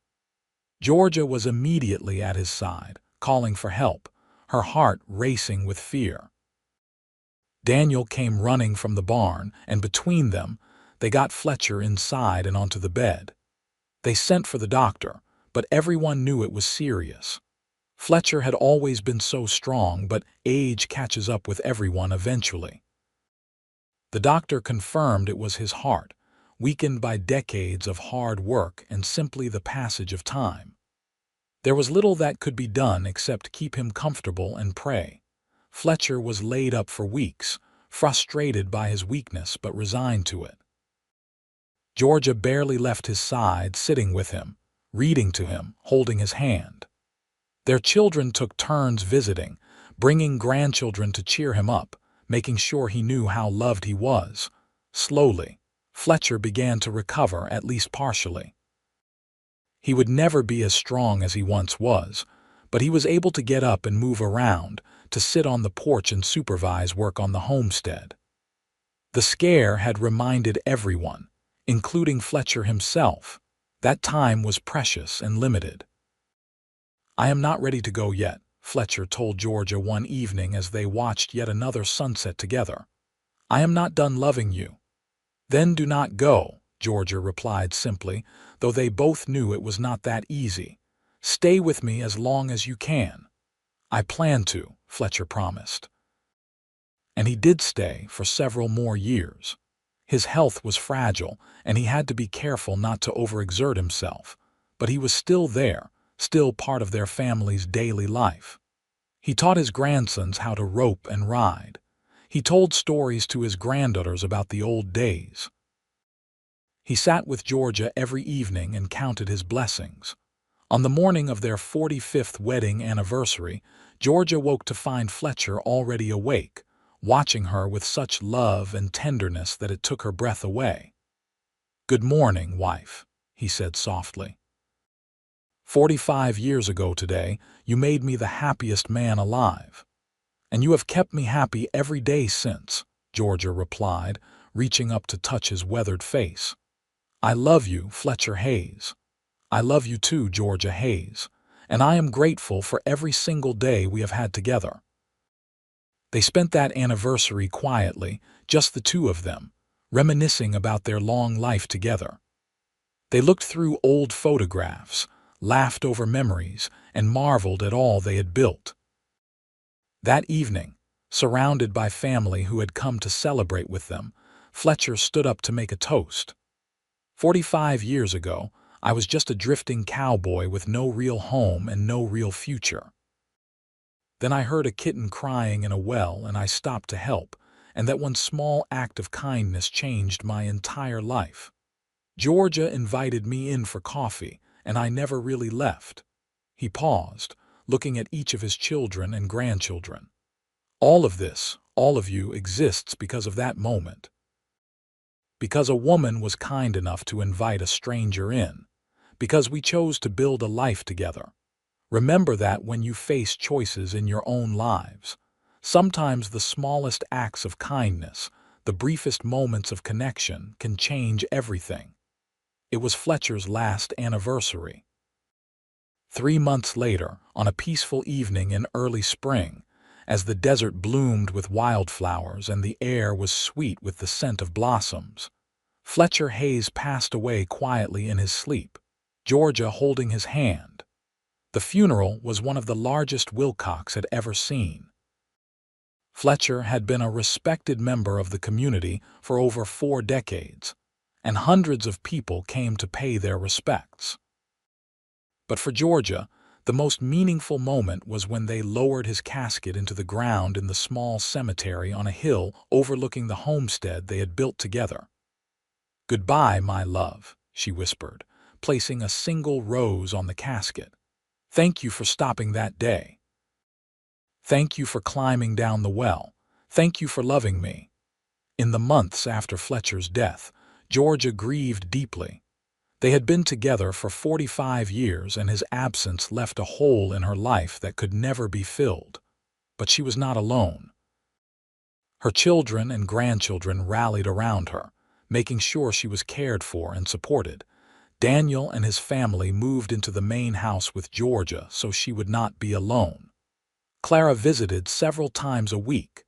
Georgia was immediately at his side, calling for help, her heart racing with fear. Daniel came running from the barn, and between them, they got Fletcher inside and onto the bed. They sent for the doctor, but everyone knew it was serious. Fletcher had always been so strong, but age catches up with everyone eventually. The doctor confirmed it was his heart, weakened by decades of hard work and simply the passage of time. There was little that could be done except keep him comfortable and pray. Fletcher was laid up for weeks, frustrated by his weakness but resigned to it. Georgia barely left his side, sitting with him, reading to him, holding his hand. Their children took turns visiting, bringing grandchildren to cheer him up, making sure he knew how loved he was. Slowly, Fletcher began to recover, at least partially. He would never be as strong as he once was, but he was able to get up and move around, to sit on the porch and supervise work on the homestead. The scare had reminded everyone, including Fletcher himself, that time was precious and limited. "I am not ready to go yet," Fletcher told Georgia one evening as they watched yet another sunset together. "I am not done loving you." "Then do not go," Georgia replied simply, though they both knew it was not that easy. "Stay with me as long as you can." "I plan to," Fletcher promised. And he did stay for several more years. His health was fragile, and he had to be careful not to overexert himself, but he was still there, still part of their family's daily life. He taught his grandsons how to rope and ride. He told stories to his granddaughters about the old days. He sat with Georgia every evening and counted his blessings. On the morning of their 45th wedding anniversary, Georgia woke to find Fletcher already awake, watching her with such love and tenderness that it took her breath away. "Good morning, wife," he said softly. 45 years ago today, you made me the happiest man alive. And you have kept me happy every day since," Georgia replied, reaching up to touch his weathered face. "I love you, Fletcher Hayes. I love you too, Georgia Hayes, and I am grateful for every single day we have had together." They spent that anniversary quietly, just the two of them, reminiscing about their long life together. They looked through old photographs, laughed over memories, and marveled at all they had built. That evening, surrounded by family who had come to celebrate with them, Fletcher stood up to make a toast. 45 years ago, I was just a drifting cowboy with no real home and no real future. Then I heard a kitten crying in a well and I stopped to help, and that one small act of kindness changed my entire life. Georgia invited me in for coffee, and I never really left." He paused, looking at each of his children and grandchildren. "All of this, all of you, exists because of that moment. Because a woman was kind enough to invite a stranger in. Because we chose to build a life together. Remember that when you face choices in your own lives. Sometimes the smallest acts of kindness, the briefest moments of connection, can change everything." It was Fletcher's last anniversary. 3 months later, on a peaceful evening in early spring, as the desert bloomed with wildflowers and the air was sweet with the scent of blossoms, Fletcher Hayes passed away quietly in his sleep, Georgia holding his hand. The funeral was one of the largest Wilcox had ever seen. Fletcher had been a respected member of the community for over 4 decades, and hundreds of people came to pay their respects. But for Georgia, the most meaningful moment was when they lowered his casket into the ground in the small cemetery on a hill overlooking the homestead they had built together. "Goodbye, my love," she whispered, placing a single rose on the casket. "Thank you for stopping that day. Thank you for climbing down the well. Thank you for loving me." In the months after Fletcher's death, Georgia grieved deeply. They had been together for 45 years, and his absence left a hole in her life that could never be filled. But she was not alone. Her children and grandchildren rallied around her, making sure she was cared for and supported. Daniel and his family moved into the main house with Georgia so she would not be alone. Clara visited several times a week.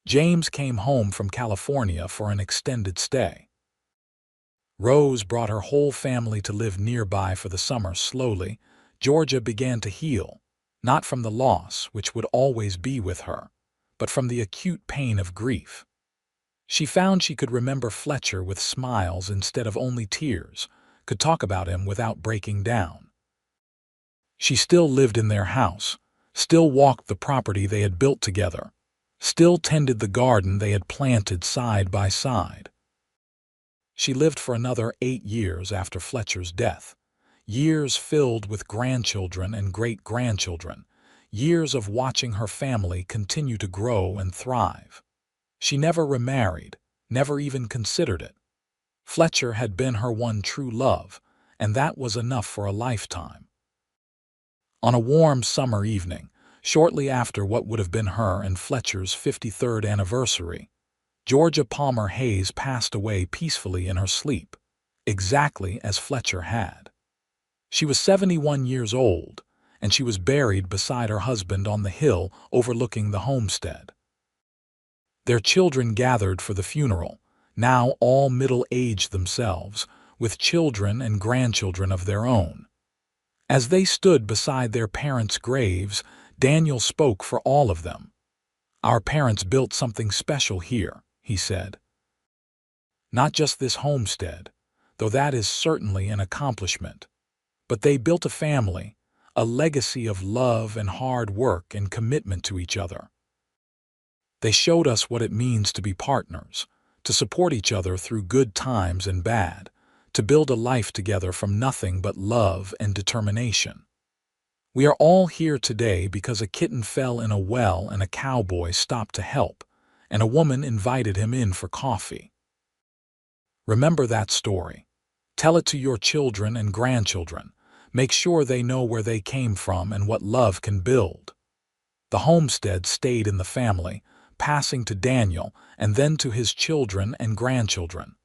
James came home from California for an extended stay. Rose brought her whole family to live nearby for the summer. Slowly, Georgia began to heal, not from the loss, which would always be with her, but from the acute pain of grief. She found she could remember Fletcher with smiles instead of only tears, could talk about him without breaking down. She still lived in their house, still walked the property they had built together, still tended the garden they had planted side by side. She lived for another 8 years after Fletcher's death, years filled with grandchildren and great-grandchildren, years of watching her family continue to grow and thrive. She never remarried, never even considered it. Fletcher had been her one true love, and that was enough for a lifetime. On a warm summer evening, shortly after what would have been her and Fletcher's 53rd anniversary, Georgia Palmer Hayes passed away peacefully in her sleep, exactly as Fletcher had. She was 71 years old, and she was buried beside her husband on the hill overlooking the homestead. Their children gathered for the funeral, now all middle-aged themselves, with children and grandchildren of their own. As they stood beside their parents' graves, Daniel spoke for all of them. "Our parents built something special here," he said. "Not just this homestead, though that is certainly an accomplishment, but they built a family, a legacy of love and hard work and commitment to each other. They showed us what it means to be partners, to support each other through good times and bad, to build a life together from nothing but love and determination. We are all here today because a kitten fell in a well and a cowboy stopped to help, and a woman invited him in for coffee. Remember that story. Tell it to your children and grandchildren. Make sure they know where they came from and what love can build." The homestead stayed in the family, passing to Daniel and then to his children and grandchildren.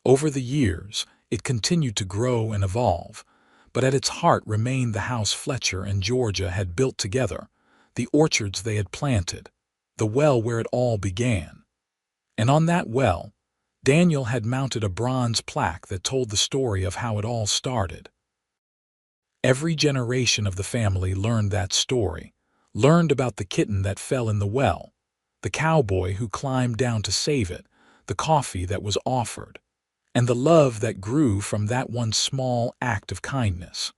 Over the years, it continued to grow and evolve, but at its heart remained the house Fletcher and Georgia had built together, the orchards they had planted, the well where it all began. And on that well, Daniel had mounted a bronze plaque that told the story of how it all started. Every generation of the family learned that story, learned about the kitten that fell in the well, the cowboy who climbed down to save it, the coffee that was offered, and the love that grew from that one small act of kindness.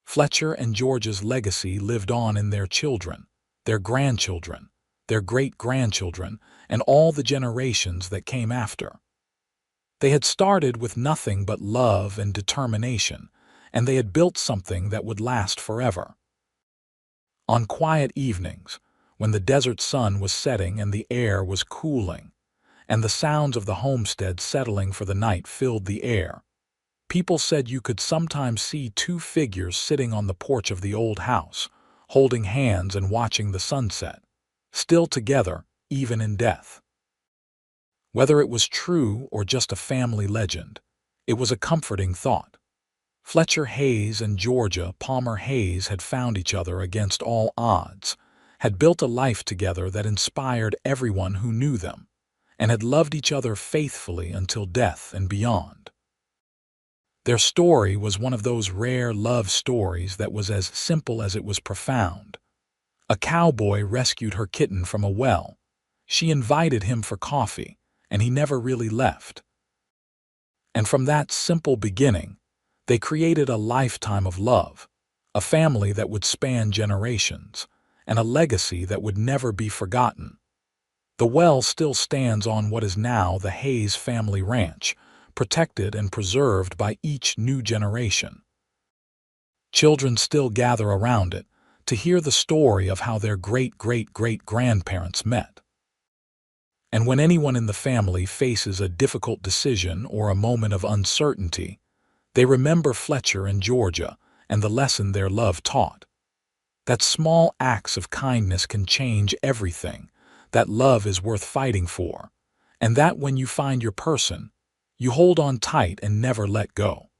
Fletcher and George's legacy lived on in their children, their grandchildren, their great-grandchildren, and all the generations that came after. They had started with nothing but love and determination, and they had built something that would last forever. On quiet evenings, when the desert sun was setting and the air was cooling, and the sounds of the homestead settling for the night filled the air, people said you could sometimes see two figures sitting on the porch of the old house, holding hands and watching the sunset, still together even in death. Whether it was true or just a family legend, it was a comforting thought. Fletcher Hayes and Georgia Palmer Hayes had found each other against all odds, had built a life together that inspired everyone who knew them, and had loved each other faithfully until death and beyond. Their story was one of those rare love stories that was as simple as it was profound. A cowboy rescued her kitten from a well. She invited him for coffee, and he never really left. And from that simple beginning, they created a lifetime of love, a family that would span generations, and a legacy that would never be forgotten. The well still stands on what is now the Hayes family ranch, protected and preserved by each new generation. Children still gather around it to hear the story of how their great-great-great-grandparents met. And when anyone in the family faces a difficult decision or a moment of uncertainty, they remember Fletcher and Georgia and the lesson their love taught. That small acts of kindness can change everything, that love is worth fighting for, and that when you find your person, you hold on tight and never let go.